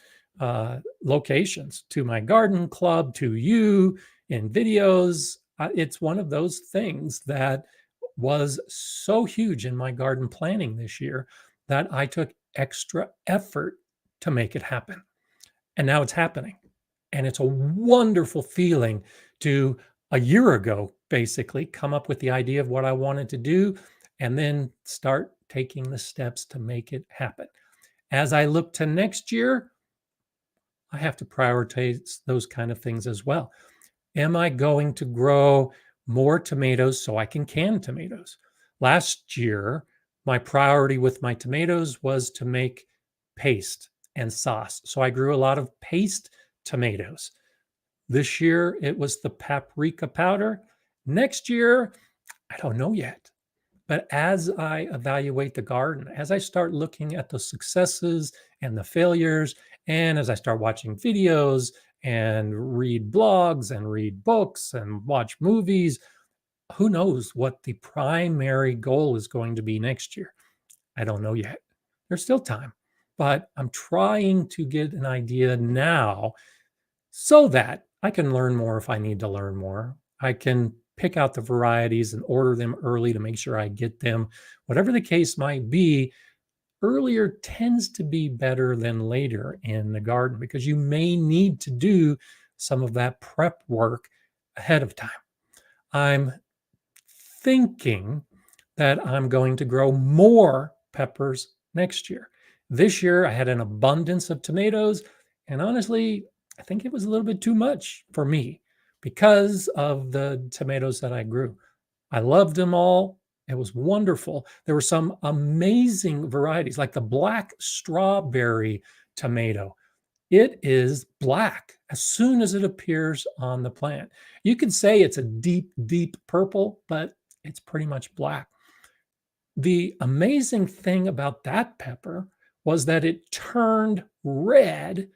locations, to my garden club, to you, in videos. It's one of those things that was so huge in my garden planning this year that I took extra effort to make it happen. And now it's happening. And it's a wonderful feeling to, a year ago, basically, come up with the idea of what I wanted to do and then start taking the steps to make it happen. As I look to next year, I have to prioritize those kind of things as well. Am I going to grow more tomatoes so I can can tomatoes? Last year, my priority with my tomatoes was to make paste and sauce. So I grew a lot of paste tomatoes. This year, it was the paprika powder. Next year, I don't know yet. But as I evaluate the garden, as I start looking at the successes and the failures, and as I start watching videos and read blogs and read books and watch movies, who knows what the primary goal is going to be next year? I don't know yet. There's still time, but I'm trying to get an idea now so that I can learn more if I need to learn more. I can pick out the varieties and order them early to make sure I get them. Whatever the case might be, earlier tends to be better than later in the garden because you may need to do some of that prep work ahead of time. I'm thinking that I'm going to grow more peppers next year. This year, I had an abundance of tomatoes, And honestly, I think it was a little bit too much for me because of the tomatoes that I grew. I loved them all. It was wonderful. There were some amazing varieties, like the black strawberry tomato. It is black as soon as it appears on the plant. You could say it's a deep, deep purple, but it's pretty much black. The amazing thing about that pepper was that it turned red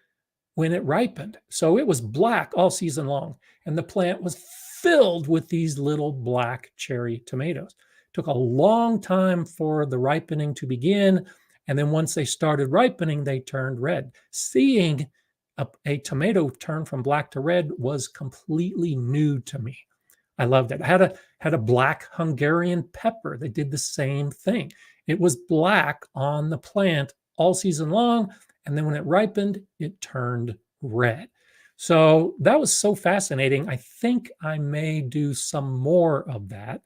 when it ripened. So it was black all season long, and the plant was filled with these little black cherry tomatoes. It took a long time for the ripening to begin, and then once they started ripening, they turned red. Seeing a tomato turn from black to red was completely new to me. I loved it. I had a black Hungarian pepper that did the same thing. It was black on the plant all season long, and then when it ripened, it turned red. So that was so fascinating. I think I may do some more of that.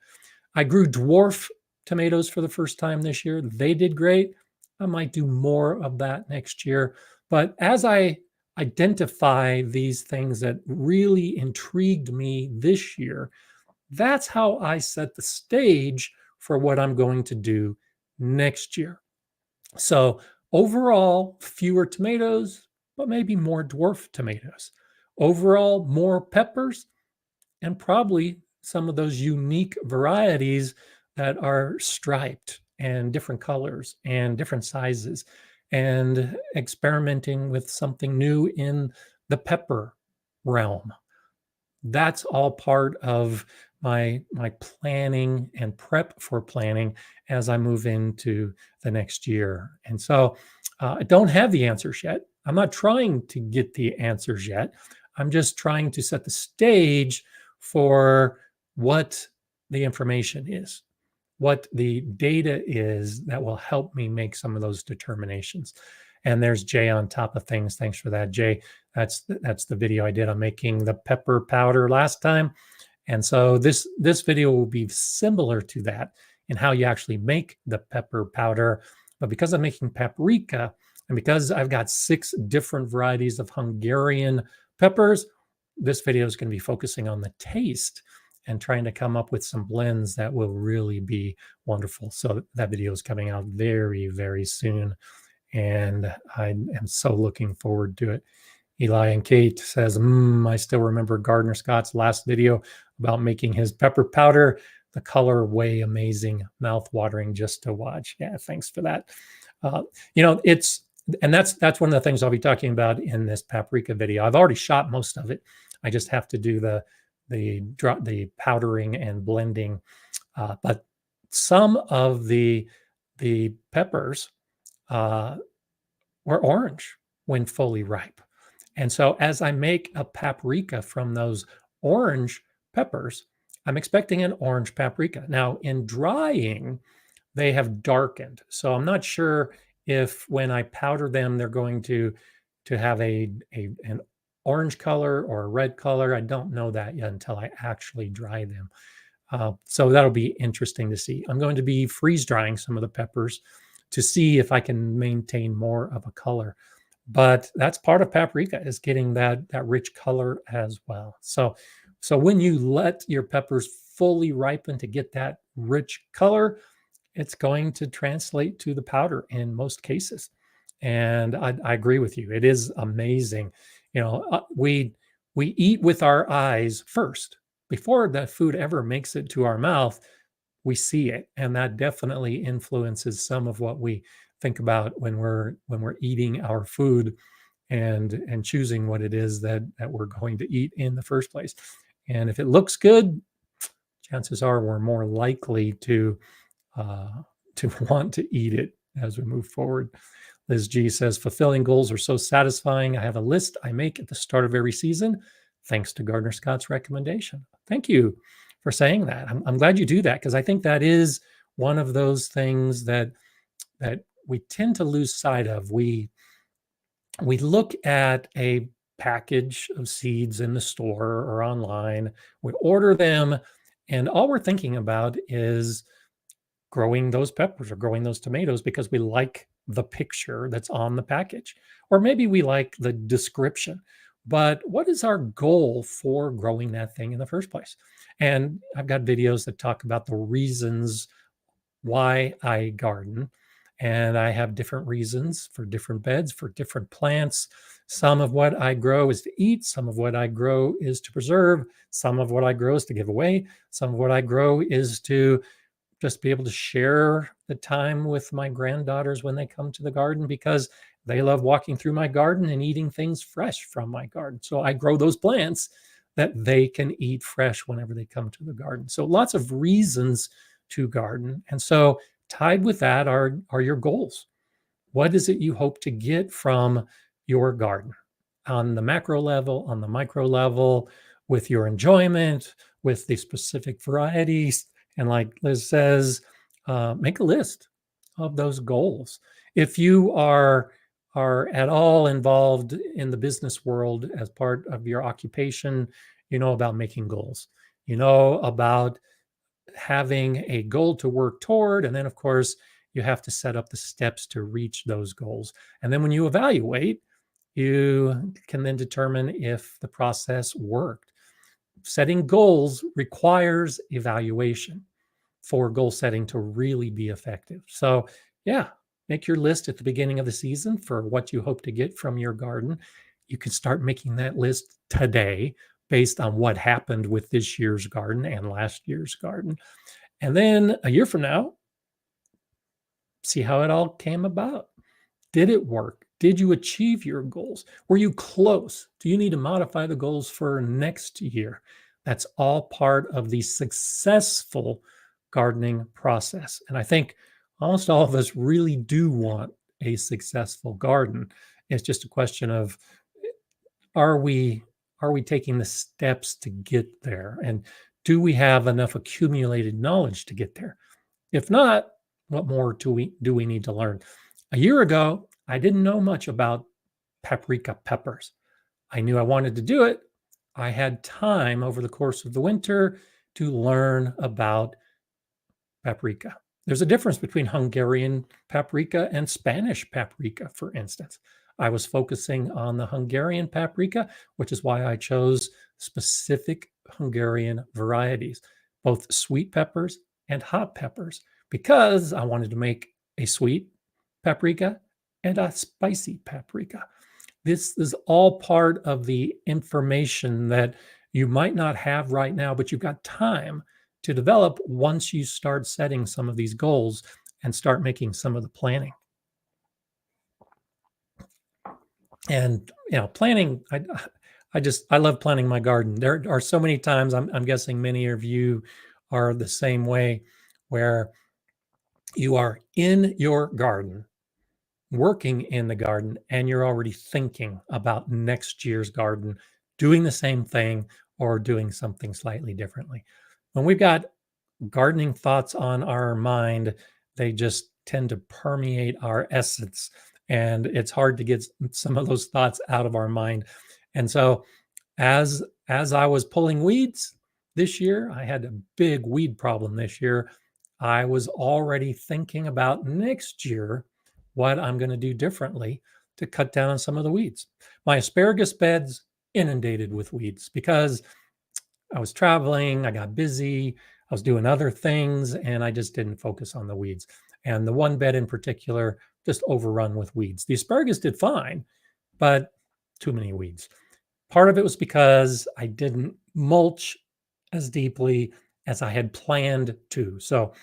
I grew dwarf tomatoes for the first time this year. They did great. I might do more of that next year. But as I identify these things that really intrigued me this year, that's how I set the stage for what I'm going to do next year. So overall, fewer tomatoes, but maybe more dwarf tomatoes. Overall, more peppers, and probably some of those unique varieties that are striped and different colors and different sizes, and experimenting with something new in the pepper realm. That's all part of my planning and prep for planning as I move into the next year. And so I don't have the answers yet. I'm not trying to get the answers yet. I'm just trying to set the stage for what the information is, what the data is that will help me make some of those determinations. And there's Jay on top of things. Thanks for that, Jay. That's the video I did on making the pepper powder last time. And so this video will be similar to that in how you actually make the pepper powder. But because I'm making paprika, and because I've got 6 different varieties of Hungarian peppers, this video is going to be focusing on the taste and trying to come up with some blends that will really be wonderful. So that video is coming out very, very soon. And I am so looking forward to it. Eli and Kate says, I still remember Gardner Scott's last video about making his pepper powder. The color way amazing, mouth watering just to watch. Yeah, thanks for that. That's one of the things I'll be talking about in this paprika video. I've already shot most of it. I just have to do the powdering and blending. But some of the peppers were orange when fully ripe. And so as I make a paprika from those orange peppers, I'm expecting an orange paprika. Now, in drying, they have darkened. So I'm not sure if when I powder them, they're going to have an orange color or a red color. I don't know that yet until I actually dry them. So that'll be interesting to see. I'm going to be freeze drying some of the peppers to see if I can maintain more of a color. But that's part of paprika, is getting that rich color as well. So when you let your peppers fully ripen to get that rich color, it's going to translate to the powder in most cases. And I agree with you. It is amazing. We eat with our eyes first. Before the food ever makes it to our mouth, we see it, and that definitely influences some of what we think about when we're eating our food and choosing what it is that we're going to eat in the first place. And if it looks good, chances are we're more likely to want to eat it as we move forward. Liz G says, fulfilling goals are so satisfying. I have a list I make at the start of every season, thanks to Gardner Scott's recommendation. Thank you for saying that. I'm glad you do that, because I think that is one of those things that we tend to lose sight of. We look at a package of seeds in the store or online, we order them, and all we're thinking about is growing those peppers or growing those tomatoes because we like the picture that's on the package, or maybe we like the description. But what is our goal for growing that thing in the first place? And I've got videos that talk about the reasons why I garden. And I have different reasons for different beds, for different plants. Some of what I grow is to eat. Some of what I grow is to preserve. Some of what I grow is to give away. Some of what I grow is to just be able to share the time with my granddaughters when they come to the garden, because they love walking through my garden and eating things fresh from my garden. So I grow those plants that they can eat fresh whenever they come to the garden. So lots of reasons to garden. And so tied with that are your goals. What is it you hope to get from your garden on the macro level, on the micro level, with your enjoyment, with the specific varieties? And like Liz says, make a list of those goals. If you are at all involved in the business world as part of your occupation, you know about making goals. You know about having a goal to work toward. And then, of course, you have to set up the steps to reach those goals. And then when you evaluate, you can then determine if the process worked. Setting goals requires evaluation for goal setting to really be effective. So, yeah, make your list at the beginning of the season for what you hope to get from your garden. You can start making that list today based on what happened with this year's garden and last year's garden. And then a year from now, see how it all came about. Did it work? Did you achieve your goals? Were you close? Do you need to modify the goals for next year? That's all part of the successful gardening process. And I think almost all of us really do want a successful garden. It's just a question of are we taking the steps to get there? And do we have enough accumulated knowledge to get there? If not, what more do we need to learn? A year ago, I didn't know much about paprika peppers. I knew I wanted to do it. I had time over the course of the winter to learn about paprika. There's a difference between Hungarian paprika and Spanish paprika, for instance. I was focusing on the Hungarian paprika, which is why I chose specific Hungarian varieties, both sweet peppers and hot peppers, because I wanted to make a sweet paprika and a spicy paprika. This is all part of the information that you might not have right now, but you've got time to develop once you start setting some of these goals and start making some of the planning. And planning, I love planning my garden. There are so many times, I'm guessing many of you are the same way, where you are in your garden, working in the garden, and you're already thinking about next year's garden, doing the same thing or doing something slightly differently. When we've got gardening thoughts on our mind, they just tend to permeate our essence, and it's hard to get some of those thoughts out of our mind. And so as I was pulling weeds this year, I had a big weed problem this year. I was already thinking about next year what I'm going to do differently to cut down on some of the weeds. My asparagus beds inundated with weeds because I was traveling, I got busy, I was doing other things, and I just didn't focus on the weeds. And the one bed in particular just overrun with weeds. The asparagus did fine, but too many weeds. Part of it was because I didn't mulch as deeply as I had planned to. So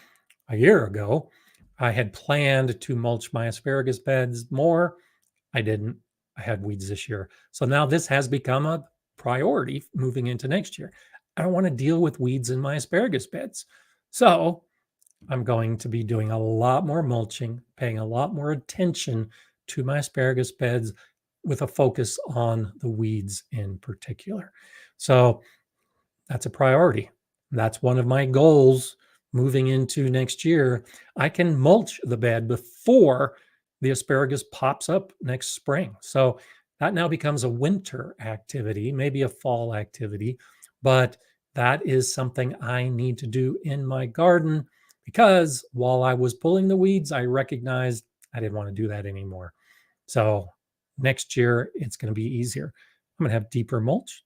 a year ago, I had planned to mulch my asparagus beds more. I didn't. I had weeds this year. So now this has become a priority moving into next year. I don't want to deal with weeds in my asparagus beds. So I'm going to be doing a lot more mulching, paying a lot more attention to my asparagus beds with a focus on the weeds in particular. So that's a priority. That's one of my goals moving into next year. I can mulch the bed before the asparagus pops up next spring. So that now becomes a winter activity, maybe a fall activity, but that is something I need to do in my garden because while I was pulling the weeds, I recognized I didn't want to do that anymore. So next year, it's going to be easier. I'm going to have deeper mulch.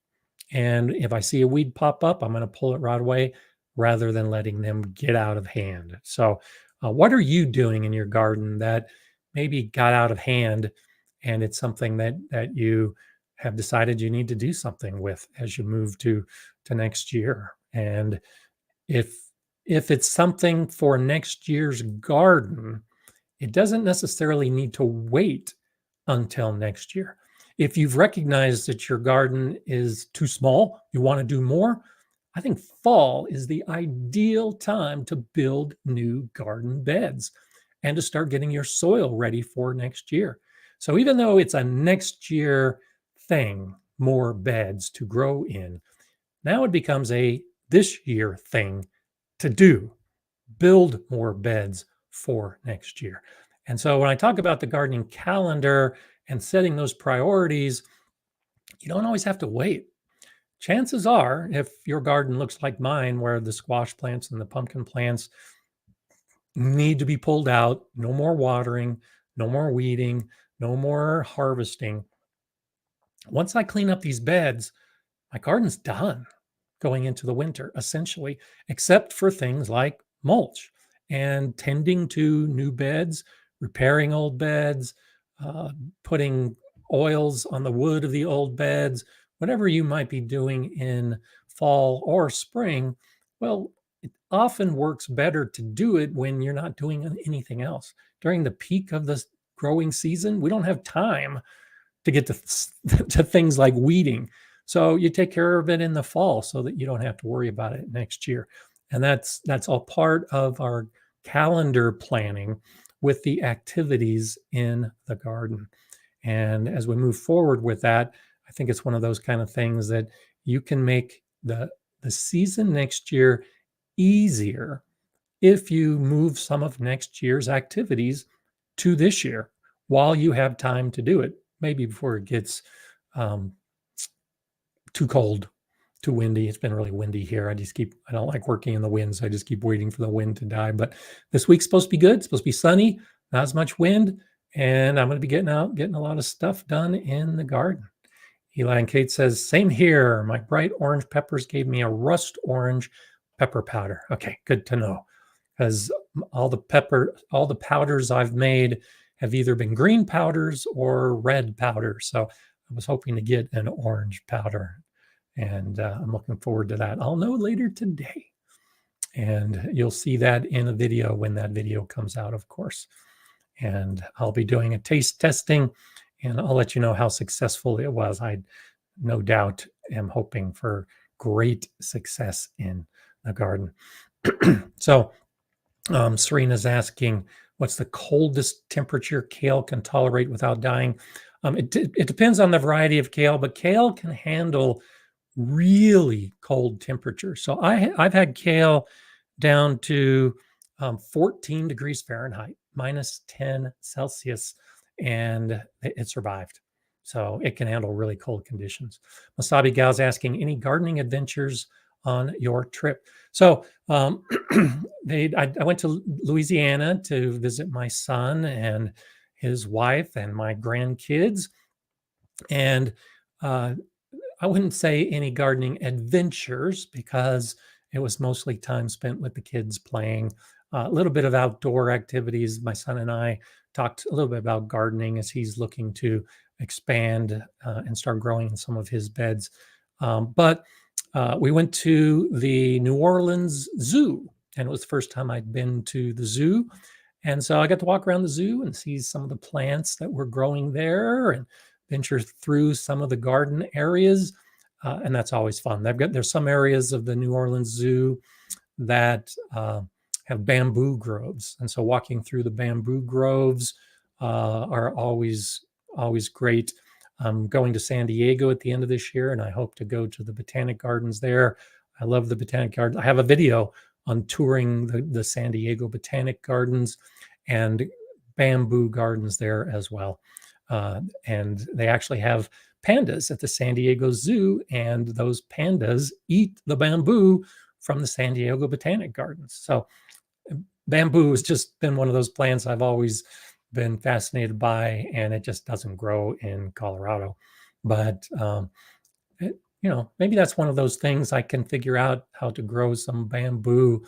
And if I see a weed pop up, I'm going to pull it right away rather than letting them get out of hand. So, what are you doing in your garden that maybe got out of hand, and it's something that you have decided you need to do something with as you move to next year? And if if it's something for next year's garden, it doesn't necessarily need to wait until next year. If you've recognized that your garden is too small, you want to do more, I think fall is the ideal time to build new garden beds and to start getting your soil ready for next year. So even though it's a next year thing, more beds to grow in, now it becomes a this year thing to do, build more beds for next year. And so when I talk about the gardening calendar and setting those priorities, you don't always have to wait. Chances are, if your garden looks like mine, where the squash plants and the pumpkin plants need to be pulled out, no more watering, no more weeding, no more harvesting. Once I clean up these beds, my garden's done going into the winter, essentially, except for things like mulch and tending to new beds, repairing old beds, uh, putting oils on the wood of the old beds, whatever you might be doing in fall or spring. Well, it often works better to do it when you're not doing anything else. During the peak of the growing season, we don't have time to get to, to things like weeding. So you take care of it in the fall so that you don't have to worry about it next year. And that's all part of our calendar planning with the activities in the garden. And as we move forward with that, I think it's one of those kind of things that you can make the season next year easier if you move some of next year's activities to this year while you have time to do it, maybe before it gets um, too cold, too windy. It's been really windy here. I don't like working in the wind, so I just keep waiting for the wind to die. But this week's supposed to be good. It's supposed to be sunny, not as much wind, and I'm going to be getting out, getting a lot of stuff done in the garden. Eli and Kate says, same here. My bright orange peppers gave me a rust orange pepper powder. Okay, good to know. Because all the powders I've made have either been green powders or red powders. So I was hoping to get an orange powder, and I'm looking forward to that. I'll know later today, and you'll see that in a video when that video comes out, of course. And I'll be doing a taste testing, and I'll let you know how successful it was. I no doubt am hoping for great success in the garden. So Serena's asking, what's the coldest temperature kale can tolerate without dying? It depends on the variety of kale, but kale can handle really cold temperatures. So I've had kale down to 14 degrees Fahrenheit, minus 10 Celsius, and it survived. So it can handle really cold conditions. Masabi Gal's asking, any gardening adventures on your trip? So I went to Louisiana to visit my son and his wife and my grandkids. And I wouldn't say any gardening adventures because it was mostly time spent with the kids playing, a little bit of outdoor activities. My son and I talked a little bit about gardening as he's looking to expand and start growing in some of his beds. But we went to the New Orleans Zoo, and it was the first time I'd been to the zoo. And so I got to walk around the zoo and see some of the plants that were growing there and venture through some of the garden areas. And that's always fun. There's some areas of the New Orleans Zoo that have bamboo groves. And so walking through the bamboo groves are always great. I'm going to San Diego at the end of this year, and I hope to go to the Botanic Gardens there. I love the Botanic Gardens. I have a video on touring the San Diego Botanic Gardens and bamboo gardens there as well. And they actually have pandas at the San Diego Zoo, and those pandas eat the bamboo from the San Diego Botanic Gardens. So bamboo has just been one of those plants I've always been fascinated by, and it just doesn't grow in Colorado. But maybe that's one of those things I can figure out how to grow some bamboo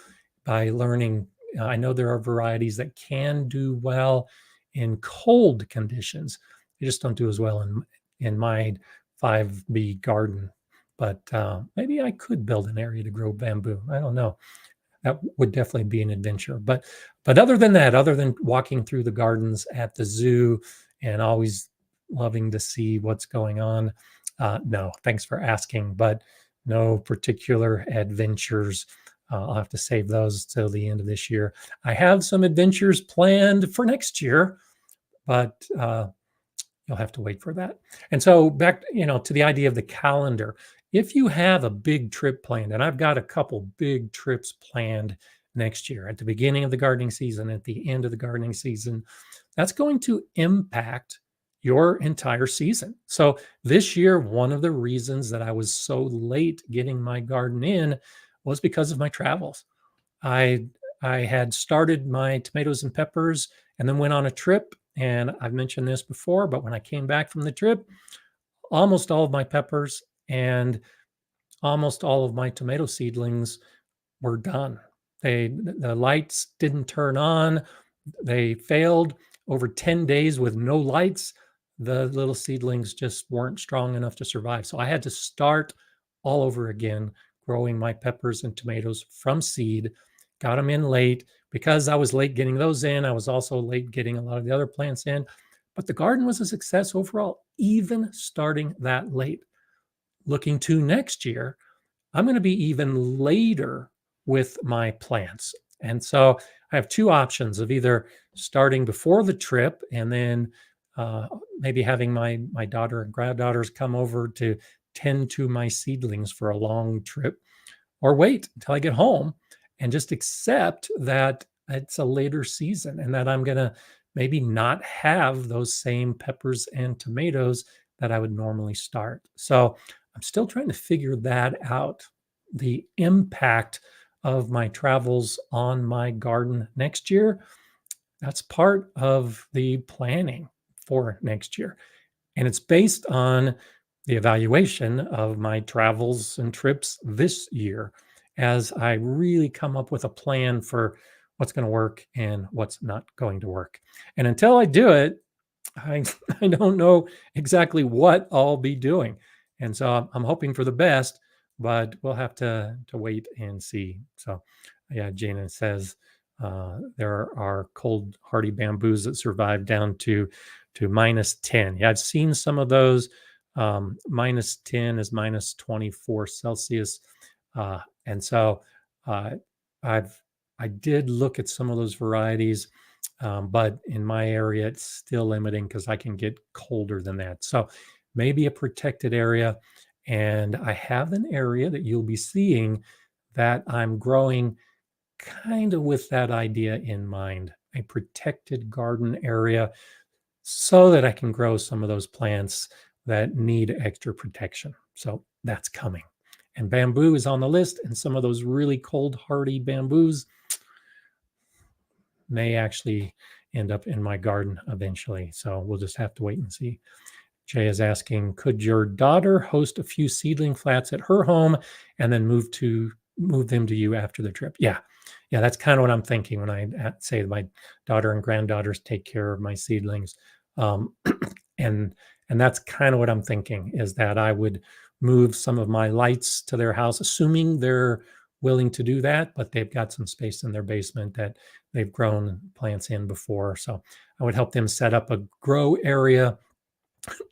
by learning. I know there are varieties that can do well in cold conditions. They just don't do as well in my 5B garden. But maybe I could build an area to grow bamboo. I don't know. That would definitely be an adventure. But other than that, other than walking through the gardens at the zoo and always loving to see what's going on, no, thanks for asking, but no particular adventures. I'll have to save those till the end of this year. I have some adventures planned for next year, but you'll have to wait for that. And so back, to the idea of the calendar. If you have a big trip planned, and I've got a couple big trips planned next year at the beginning of the gardening season, at the end of the gardening season, that's going to impact your entire season. So this year, one of the reasons that I was so late getting my garden in was because of my travels. I I had started my tomatoes and peppers and then went on a trip. And I've mentioned this before, but when I came back from the trip, almost all of my peppers and almost all of my tomato seedlings were done. The lights didn't turn on. They failed over 10 days with no lights. The little seedlings just weren't strong enough to survive. So I had to start all over again, growing my peppers and tomatoes from seed. Got them in late. Because I was late getting those in, I was also late getting a lot of the other plants in. But the garden was a success overall, even starting that late. Looking to next year, I'm going to be even later with my plants. And so I have two options of either starting before the trip and then maybe having my daughter and granddaughters come over to tend to my seedlings for a long trip, or wait until I get home and just accept that it's a later season and that I'm going to maybe not have those same peppers and tomatoes that I would normally start. So I'm still trying to figure that out, the impact of my travels on my garden next year. That's part of the planning for next year. And it's based on the evaluation of my travels and trips this year as I really come up with a plan for what's going to work and what's not going to work. And until I do it, I, I don't know exactly what I'll be doing. And so I'm hoping for the best, but we'll have to wait and see. So yeah, Jana says there are cold hardy bamboos that survive down to minus 10. Yeah, I've seen some of those. Minus 10 is minus 24 Celsius. And so uh, I did look at some of those varieties, but in my area, it's still limiting because I can get colder than that. So maybe a protected area. And I have an area that you'll be seeing that I'm growing kind of with that idea in mind, a protected garden area so that I can grow some of those plants that need extra protection. So that's coming. And bamboo is on the list, and some of those really cold hardy bamboos may actually end up in my garden eventually. So we'll just have to wait and see. Jay is asking, could your daughter host a few seedling flats at her home and then move them to you after the trip? Yeah. Yeah, that's kind of what I'm thinking when I say my daughter and granddaughters take care of my seedlings. Um, and that's kind of what I'm thinking, is that I would move some of my lights to their house, assuming they're willing to do that, but they've got some space in their basement that they've grown plants in before. So I would help them set up a grow area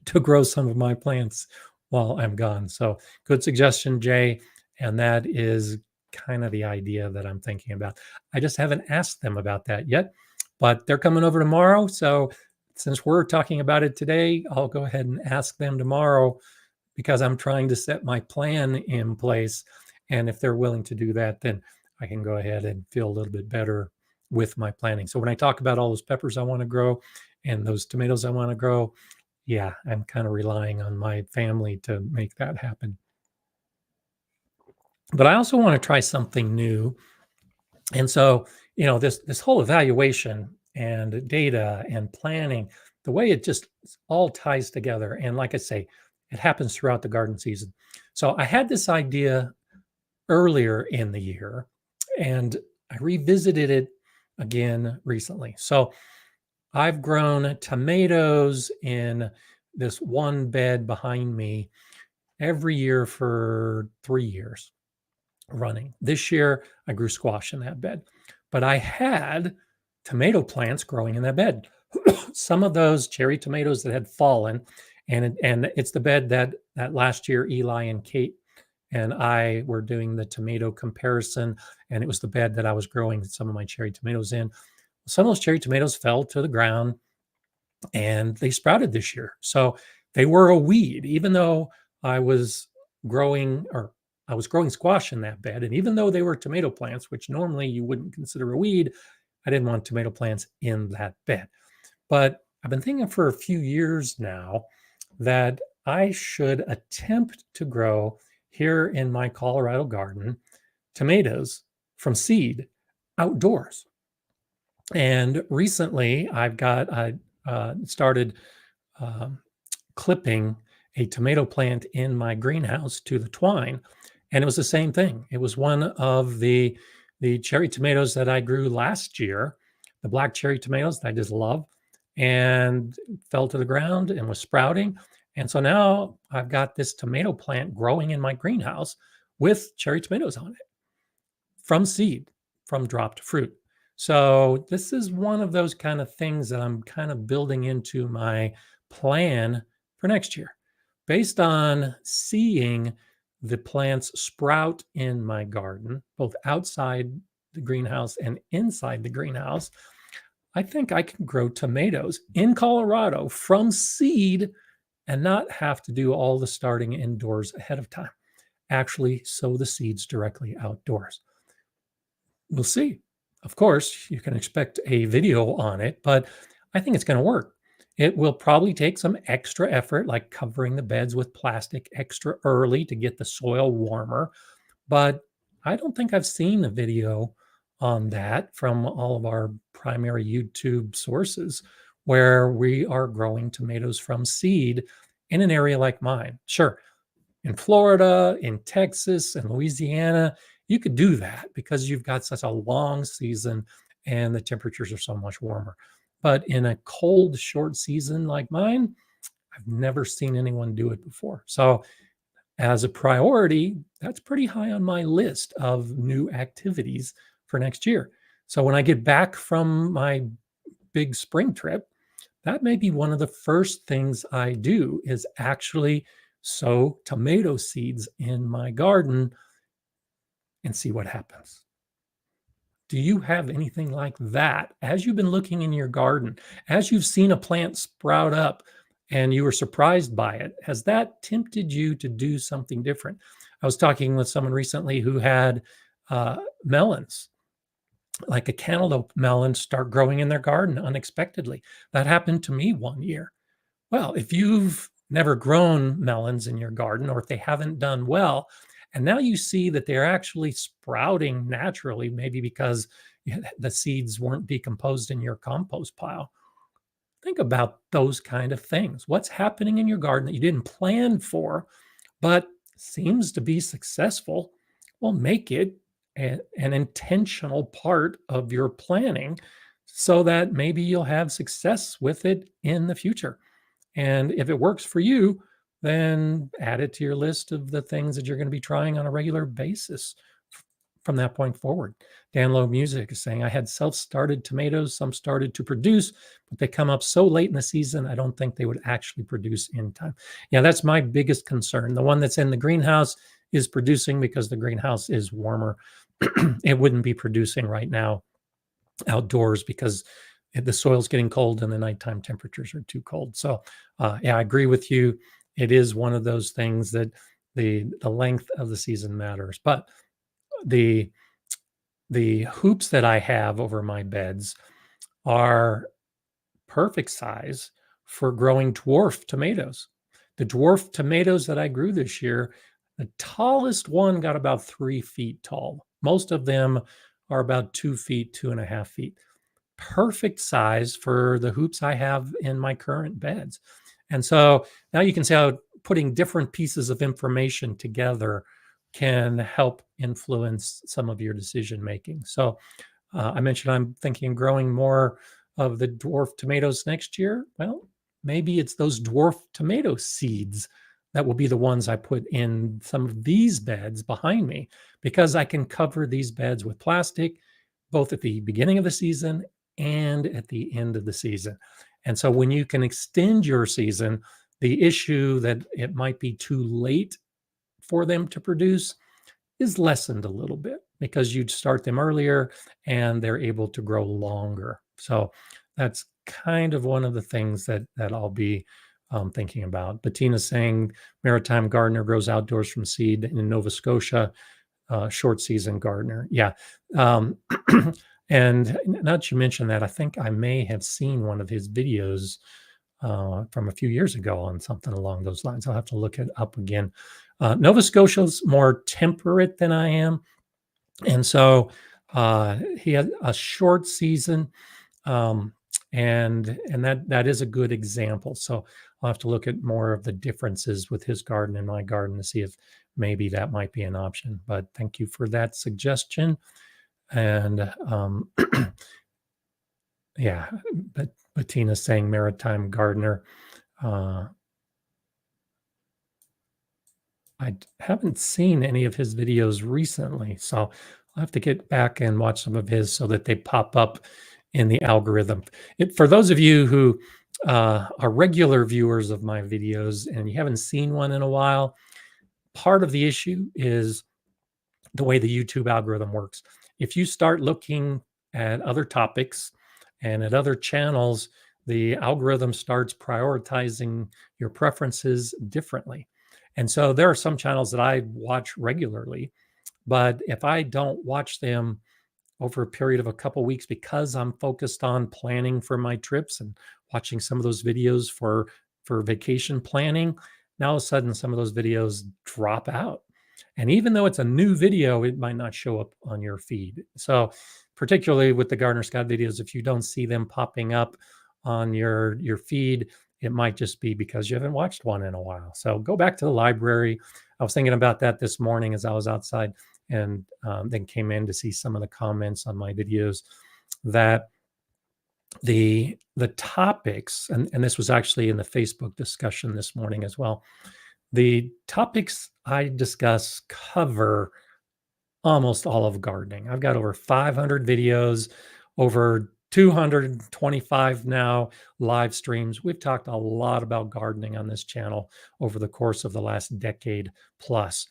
to grow some of my plants while I'm gone. So good suggestion, Jay. And that is kind of the idea that I'm thinking about. I just haven't asked them about that yet, but they're coming over tomorrow. So since we're talking about it today, I'll go ahead and ask them tomorrow because I'm trying to set my plan in place. And if they're willing to do that, then I can go ahead and feel a little bit better with my planning. So when I talk about all those peppers I want to grow and those tomatoes I want to grow, yeah, I'm kind of relying on my family to make that happen. But I also want to try something new. And so this whole evaluation and data and planning, the way it just all ties together. And like I say, it happens throughout the garden season. So I had this idea earlier in the year, and I revisited it again recently. So I've grown tomatoes in this one bed behind me every year for 3 years running. This year, I grew squash in that bed, but I had tomato plants growing in that bed. Some of those cherry tomatoes that had fallen, and it's the bed that last year Eli and Kate and I were doing the tomato comparison, and it was the bed that I was growing some of my cherry tomatoes in. Some of those cherry tomatoes fell to the ground and they sprouted this year. So they were a weed, even though I was growing or I was growing squash in that bed. And even though they were tomato plants, which normally you wouldn't consider a weed, I didn't want tomato plants in that bed. But I've been thinking for a few years now that I should attempt to grow here in my Colorado garden tomatoes from seed outdoors. And recently I started um, clipping a tomato plant in my greenhouse to the twine, and it was the same thing. It was one of the cherry tomatoes that I grew last year, the black cherry tomatoes that I just love, and fell to the ground and was sprouting. And so now I've got this tomato plant growing in my greenhouse with cherry tomatoes on it from seed, from dropped fruit. So this is one of those kind of things that I'm kind of building into my plan for next year based on seeing the plants sprout in my garden, both outside the greenhouse and inside the greenhouse. I think I can grow tomatoes in Colorado from seed and not have to do all the starting indoors ahead of time. Actually, sow the seeds directly outdoors. We'll see. Of course, you can expect a video on it, but I think it's going to work. It will probably take some extra effort, like covering the beds with plastic extra early to get the soil warmer. But I don't think I've seen a video on that from all of our primary YouTube sources where we are growing tomatoes from seed in an area like mine. Sure, in Florida, in Texas, and Louisiana, you could do that because you've got such a long season and the temperatures are so much warmer. But in a cold, short season like mine, I've never seen anyone do it before. So, as a priority, that's pretty high on my list of new activities for next year. So, when I get back from my big spring trip, that may be one of the first things I do is actually sow tomato seeds in my garden and see what happens. Do you have anything like that as you've been looking in your garden, as you've seen a plant sprout up and you were surprised by it? Has that tempted you to do something different? I was talking with someone recently who had melons, like a cantaloupe melon, start growing in their garden unexpectedly. That happened to me one year. Well, if you've never grown melons in your garden or if they haven't done well, and now you see that they're actually sprouting naturally, maybe because the seeds weren't decomposed in your compost pile. Think about those kind of things. What's happening in your garden that you didn't plan for, but seems to be successful? Well, make it an intentional part of your planning so that maybe you'll have success with it in the future. And if it works for you, then add it to your list of the things that you're going to be trying on a regular basis from that point forward. Dan Lowe Music is saying, I had self-started tomatoes. Some started to produce, but they come up so late in the season, I don't think they would actually produce in time. Yeah, that's my biggest concern. The one that's in the greenhouse is producing because the greenhouse is warmer. It wouldn't be producing right now outdoors because the soil's getting cold and the nighttime temperatures are too cold. So yeah, I agree with you. It is one of those things that the length of the season matters. But the hoops that I have over my beds are perfect size for growing dwarf tomatoes. The dwarf tomatoes that I grew this year, the tallest one got about 3 feet tall. Most of them are about 2 feet, 2.5 feet. Perfect size for the hoops I have in my current beds. And so now you can see how putting different pieces of information together can help influence some of your decision making. So I mentioned I'm thinking growing more of the dwarf tomatoes next year. Well, maybe it's those dwarf tomato seeds that will be the ones I put in some of these beds behind me, because I can cover these beds with plastic both at the beginning of the season and at the end of the season. And so when you can extend your season, the issue that it might be too late for them to produce is lessened a little bit, because you'd start them earlier and they're able to grow longer. So that's kind of one of the things that I'll be thinking about. Bettina's saying Maritime Gardener grows outdoors from seed in Nova Scotia, short season gardener. Yeah. And now that you mention that, I think I may have seen one of his videos from a few years ago on something along those lines. I'll have to look it up again. Nova Scotia's more temperate than I am, and so he had a short season, um, and that is a good example. So I'll have to look at more of the differences with his garden and my garden to see if maybe that might be an option. But thank you for that suggestion. And yeah, but Bettina's saying Maritime Gardener. I haven't seen any of his videos recently, so I'll have to get back and watch some of his so that they pop up in the algorithm. For those of you who are regular viewers of my videos and you haven't seen one in a while, part of the issue is the way the YouTube algorithm works. If you start looking at other topics and at other channels, the algorithm starts prioritizing your preferences differently. And so there are some channels that I watch regularly, but if I don't watch them over a period of a couple weeks because I'm focused on planning for my trips and watching some of those videos for vacation planning, now all of a sudden some of those videos drop out. And even though it's a new video, it might not show up on your feed. So particularly with the Gardner Scott videos, if you don't see them popping up on your feed, it might just be because you haven't watched one in a while. So go back to the library. I was thinking about that this morning as I was outside, and then came in to see some of the comments on my videos that the topics, and this was actually in the Facebook discussion this morning as well. The topics I discuss cover almost all of gardening. I've got over 500 videos, over 225 now live streams. We've talked a lot about gardening on this channel over the course of the last decade plus.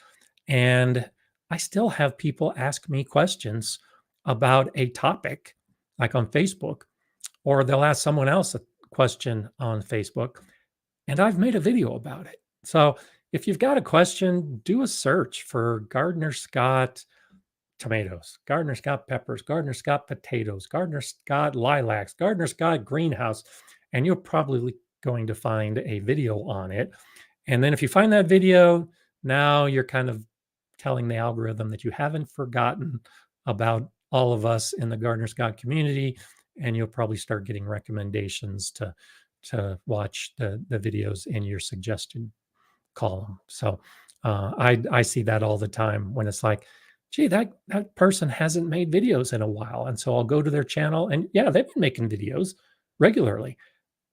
And I still have people ask me questions about a topic, like on Facebook, or they'll ask someone else a question on Facebook, and I've made a video about it. So if you've got a question, do a search for Gardner Scott tomatoes, Gardner Scott peppers, Gardner Scott potatoes, Gardner Scott lilacs, Gardner Scott greenhouse, and you're probably going to find a video on it. And then if you find that video, now you're kind of telling the algorithm that you haven't forgotten about all of us in the Gardner Scott community, and you'll probably start getting recommendations to watch the videos in your suggested column. So I see that all the time when it's like, gee, that person hasn't made videos in a while. And so I'll go to their channel, and yeah, they've been making videos regularly.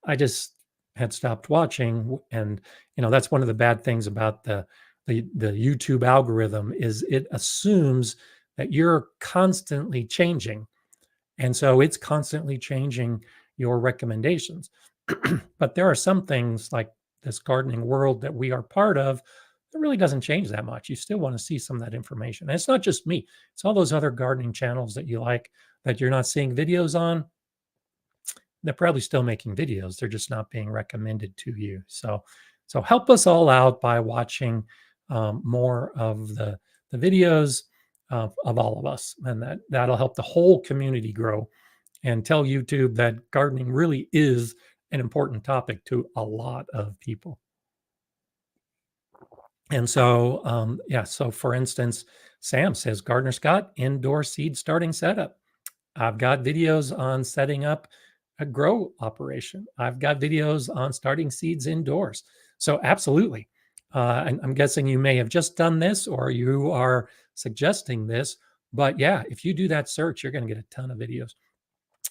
I just had stopped watching. And that's one of the bad things about the YouTube algorithm is it assumes that you're constantly changing. And so it's constantly changing your recommendations. But there are some things like this gardening world that we are part of that really doesn't change that much. You still want to see some of that information. And it's not just me, it's all those other gardening channels that you like that you're not seeing videos on. They're probably still making videos. They're just not being recommended to you. So help us all out by watching more of the videos of all of us, and that'll help the whole community grow and tell YouTube that gardening really is an important topic to a lot of people. And so, yeah, so for instance, Sam says, Gardner Scott, indoor seed starting setup. I've got videos on setting up a grow operation. I've got videos on starting seeds indoors. So absolutely. I'm guessing you may have just done this or you are suggesting this. But yeah, if you do that search, you're going to get a ton of videos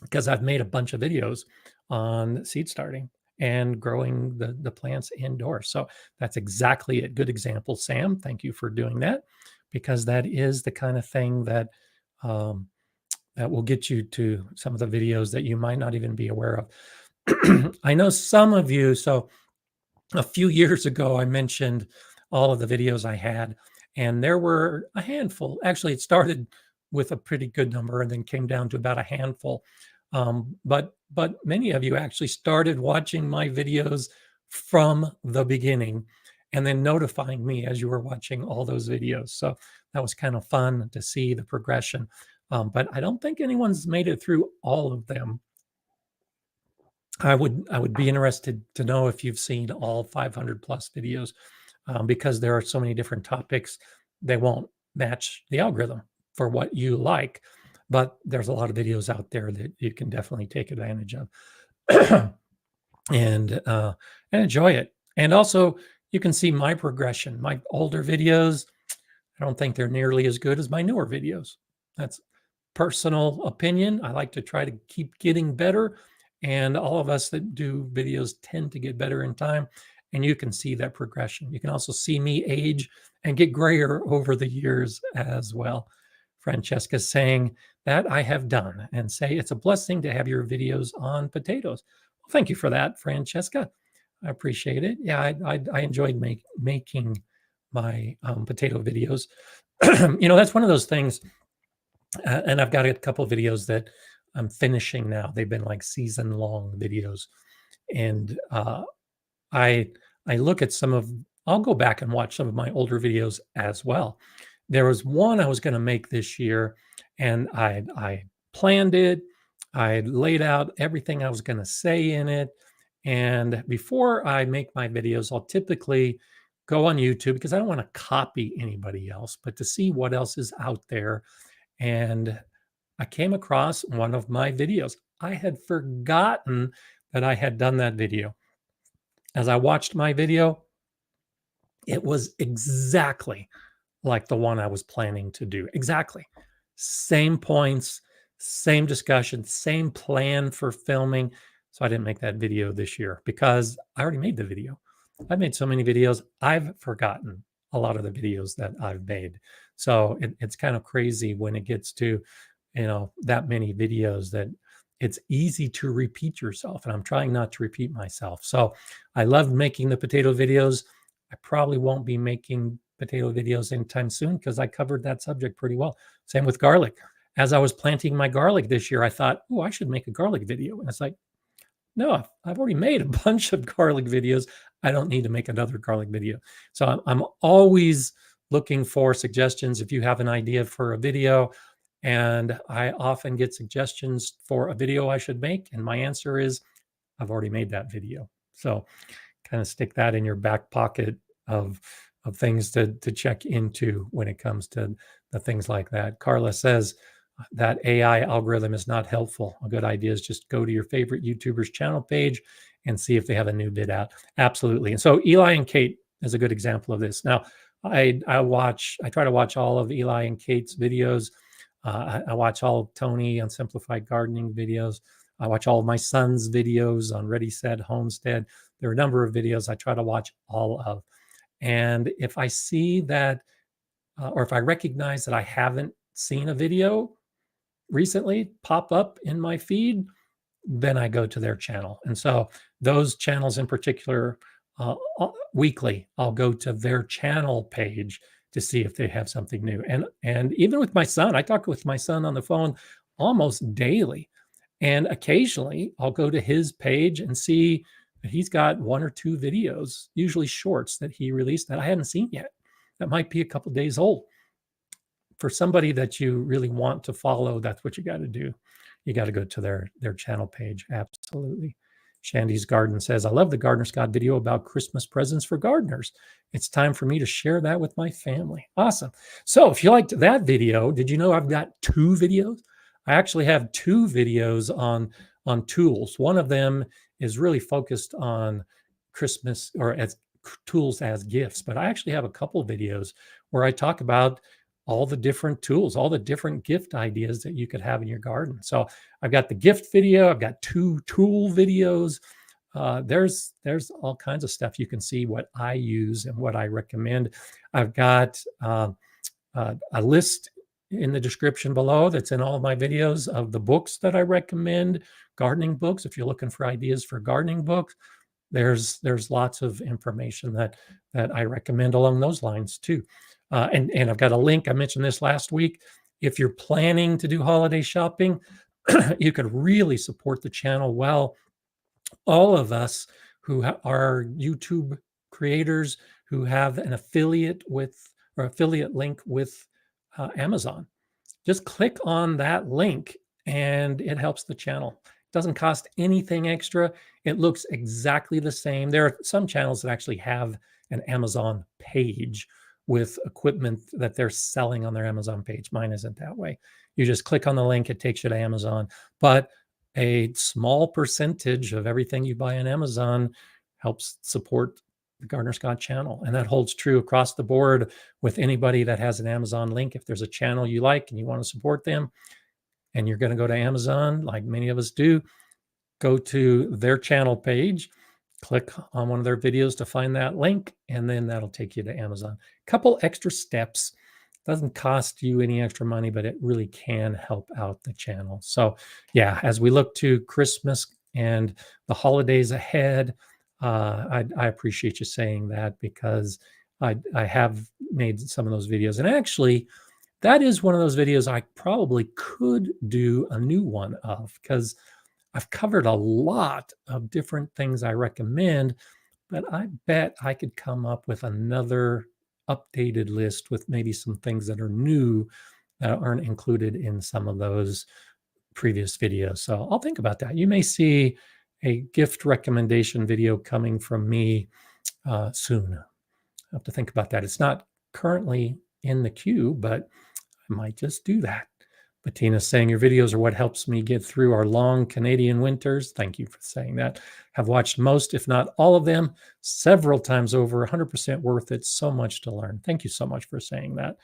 because I've made a bunch of videos on seed starting and growing the plants indoors. So that's exactly it. Good example, Sam. Thank you for doing that because that is the kind of thing that um, that will get you to some of the videos that you might not even be aware of. I know some of you, so a few years ago, I mentioned all of the videos I had, and there were a handful. Actually, it started with a pretty good number and then came down to about a handful. But many of you actually started watching my videos from the beginning and then notifying me as you were watching all those videos. So that was kind of fun to see the progression. But I don't think anyone's made it through all of them. I would be interested to know if you've seen all 500 plus videos because there are so many different topics. They won't match the algorithm for what you like, but there's a lot of videos out there that you can definitely take advantage of and enjoy it. And also, you can see my progression. My older videos, I don't think they're nearly as good as my newer videos. That's personal opinion. I like to try to keep getting better. And all of us that do videos tend to get better in time. And you can see that progression. You can also see me age and get grayer over the years as well. Francesca's saying that I have done and say it's a blessing to have your videos on potatoes. Well, thank you for that, Francesca. I appreciate it. Yeah, I enjoyed making my potato videos. That's one of those things. And I've got a couple of videos that I'm finishing now. They've been like season long videos, and I I look at some of. I'll go back and watch some of my older videos as well. There was one I was going to make this year, and I planned it. I laid out everything I was going to say in it, and before I make my videos, I'll typically go on YouTube because I don't want to copy anybody else, but to see what else is out there. And I came across one of my videos. I had forgotten that I had done that video. As I watched my video, it was exactly like the one I was planning to do. Exactly. Same points, same discussion, same plan for filming. So I didn't make that video this year because I already made the video. I've made so many videos, I've forgotten a lot of the videos that I've made. So it's kind of crazy when it gets to, that many videos that it's easy to repeat yourself. And I'm trying not to repeat myself. So I love making the potato videos. I probably won't be making potato videos anytime soon because I covered that subject pretty well. Same with garlic. As I was planting my garlic this year, I thought, oh, I should make a garlic video. And it's like, no, I've already made a bunch of garlic videos. I don't need to make another garlic video. So I'm always looking for suggestions. If you have an idea for a video, and I often get suggestions for a video I should make, and my answer is, I've already made that video. So kind of stick that in your back pocket of things to check into when it comes to the things like that. Carla says that AI algorithm is not helpful. A good idea is just go to your favorite YouTuber's channel page and see if they have a new vid out. Absolutely. And so Eli and Kate is a good example of this. Now, I try to watch all of Eli and Kate's videos. I watch all of Tony on Simplified Gardening videos. I watch all of my son's videos on Ready, Set, Homestead. There are a number of videos I try to watch all of. And if I see that, or if I recognize that I haven't seen a video recently pop up in my feed, then I go to their channel. And so those channels in particular, weekly, I'll go to their channel page to see if they have something new. And even with my son, I talk with my son on the phone almost daily. And occasionally I'll go to his page and see that he's got one or two videos, usually shorts that he released that I hadn't seen yet. That might be a couple days old. For somebody that you really want to follow, that's what you got to do. You got to go to their channel page. Absolutely. Shandy's Garden says, I love the Gardener Scott video about Christmas presents for gardeners. It's time for me to share that with my family. Awesome. So if you liked that video, did you know I've got 2 videos? I actually have 2 videos on tools. One of them is really focused on Christmas or as tools as gifts, but I actually have a couple of videos where I talk about all the different tools, all the different gift ideas that you could have in your garden. So I've got the gift video, I've got 2 tool videos. There's all kinds of stuff. You can see what I use and what I recommend. I've got a list in the description below that's in all of my videos of the books that I recommend, gardening books. If you're looking for ideas for gardening books, there's lots of information that I recommend along those lines too. And I've got a link. I mentioned this last week. If you're planning to do holiday shopping, you could really support the channel well. All of us who are YouTube creators who have an affiliate with or affiliate link with Amazon, just click on that link and it helps the channel. It doesn't cost anything extra. It looks exactly the same. There are some channels that actually have an Amazon page with equipment that they're selling on their Amazon page. Mine isn't that way. You just click on the link, it takes you to Amazon. But a small percentage of everything you buy on Amazon helps support the Gardener Scott channel. And that holds true across the board with anybody that has an Amazon link. If there's a channel you like and you want to support them and you're going to go to Amazon, like many of us do, go to their channel page, click on one of their videos to find that link, and then that'll take you to Amazon. A couple extra steps. Doesn't cost you any extra money, but it really can help out the channel. So yeah, as we look to Christmas and the holidays ahead, I appreciate you saying that because I have made some of those videos. And actually, that is one of those videos I probably could do a new one of because I've covered a lot of different things I recommend, but I bet I could come up with another updated list with maybe some things that are new that aren't included in some of those previous videos. So I'll think about that. You may see a gift recommendation video coming from me soon. I have to think about that. It's not currently in the queue, but I might just do that. Bettina's saying your videos are what helps me get through our long Canadian winters. Thank you for saying that. Have watched most, if not all of them, several times over. 100% worth it. So much to learn. Thank you so much for saying that.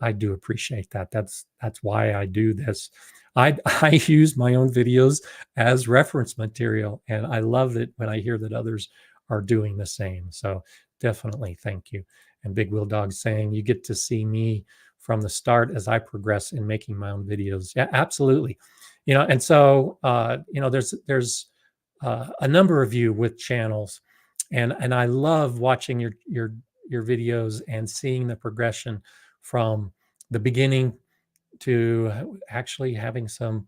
I do appreciate that. That's why I do this. I use my own videos as reference material, and I love it when I hear that others are doing the same. So definitely thank you. And Big Wheel Dog saying you get to see me from the start as I progress in making my own videos. Yeah, absolutely. And so there's a number of you with channels, and I love watching your videos and seeing the progression from the beginning to actually having some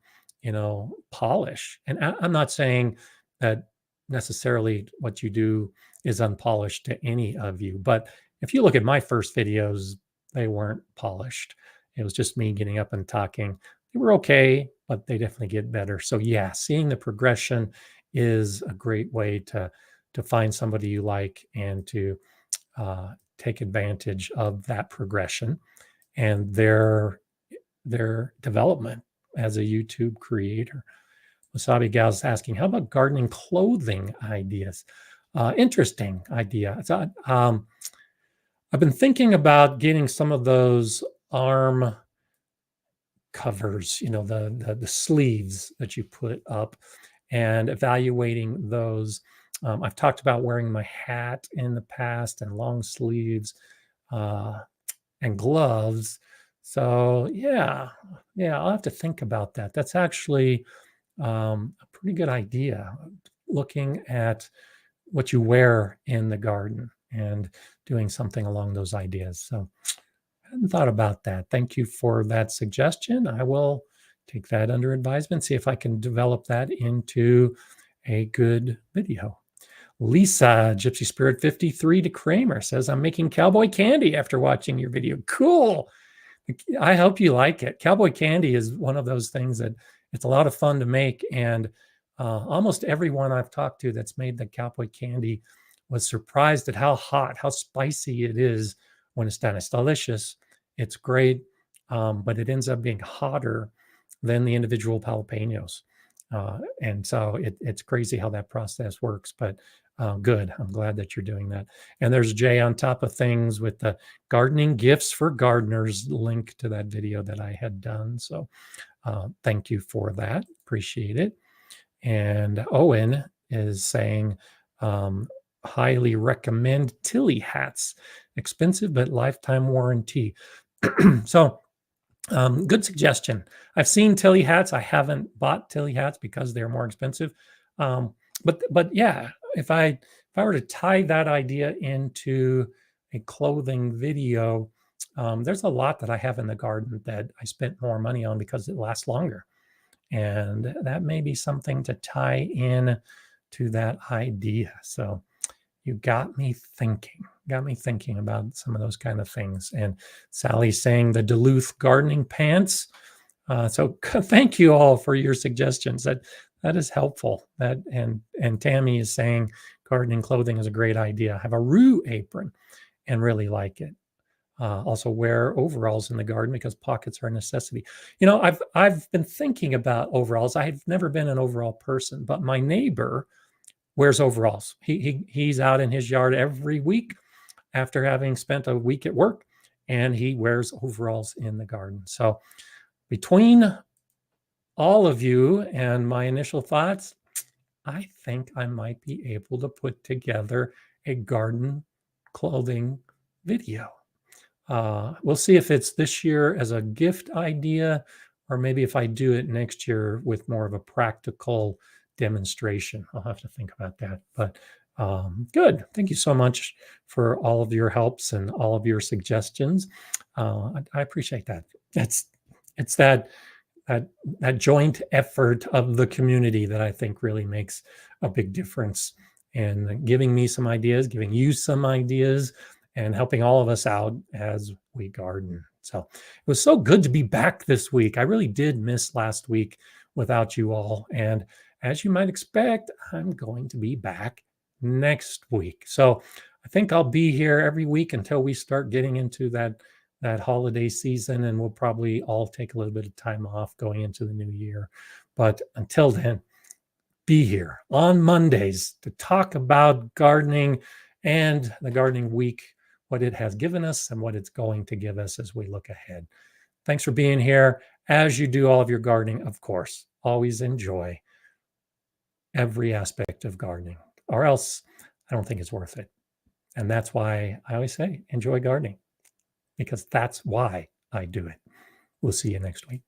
polish. And I'm not saying that necessarily what you do is unpolished to any of you, but if you look at my first videos, they weren't polished. It was just me getting up and talking. They were okay, but they definitely get better. So yeah, seeing the progression is a great way to find somebody you like and to take advantage of that progression and their development as a YouTube creator. Wasabi Gal's asking, how about gardening clothing ideas? Interesting idea. I've been thinking about getting some of those arm covers, the sleeves that you put up and evaluating those. I've talked about wearing my hat in the past and long sleeves and gloves. So yeah, I'll have to think about that. That's actually a pretty good idea, looking at what you wear in the garden and doing something along those ideas. So I hadn't thought about that. Thank you for that suggestion. I will take that under advisement, see if I can develop that into a good video. Lisa, Gypsy Spirit 53 to Kramer says, I'm making cowboy candy after watching your video. Cool. I hope you like it. Cowboy candy is one of those things that it's a lot of fun to make. And Almost everyone I've talked to that's made the cowboy candy was surprised at how hot, how spicy it is when it's done. It's delicious. It's great, but it ends up being hotter than the individual jalapenos. And so it's crazy how that process works, but good. I'm glad that you're doing that. And there's Jay on top of things with the gardening gifts for gardeners link to that video that I had done. So thank you for that. Appreciate it. And Owen is saying, highly recommend Tilly hats, expensive but lifetime warranty. So, good suggestion. I've seen Tilly hats. I haven't bought Tilly hats because they're more expensive. But yeah, if I were to tie that idea into a clothing video, there's a lot that I have in the garden that I spent more money on because it lasts longer. And that may be something to tie in to that idea. So you got me thinking about some of those kind of things. And Sally's saying the Duluth gardening pants. So thank you all for your suggestions. That is helpful. And Tammy is saying gardening clothing is a great idea. I have a Roo apron and really like it. Also wear overalls in the garden because pockets are a necessity. I've been thinking about overalls. I've never been an overall person, but my neighbor wears overalls. He's out in his yard every week after having spent a week at work, and he wears overalls in the garden. So between all of you and my initial thoughts, I think I might be able to put together a garden clothing video. We'll see if it's this year as a gift idea, or maybe if I do it next year with more of a practical demonstration. I'll have to think about that. But good. Thank you so much for all of your helps and all of your suggestions. I appreciate that. It's that joint effort of the community that I think really makes a big difference in giving me some ideas, giving you some ideas, and helping all of us out as we garden. So it was so good to be back this week. I really did miss last week without you all. And as you might expect, I'm going to be back next week. So I think I'll be here every week until we start getting into that holiday season, and we'll probably all take a little bit of time off going into the new year. But until then, be here on Mondays to talk about gardening and the gardening week, what it has given us and what it's going to give us as we look ahead. Thanks for being here. As you do all of your gardening, of course, always enjoy every aspect of gardening, or else I don't think it's worth it. And that's why I always say, enjoy gardening, because that's why I do it. We'll see you next week.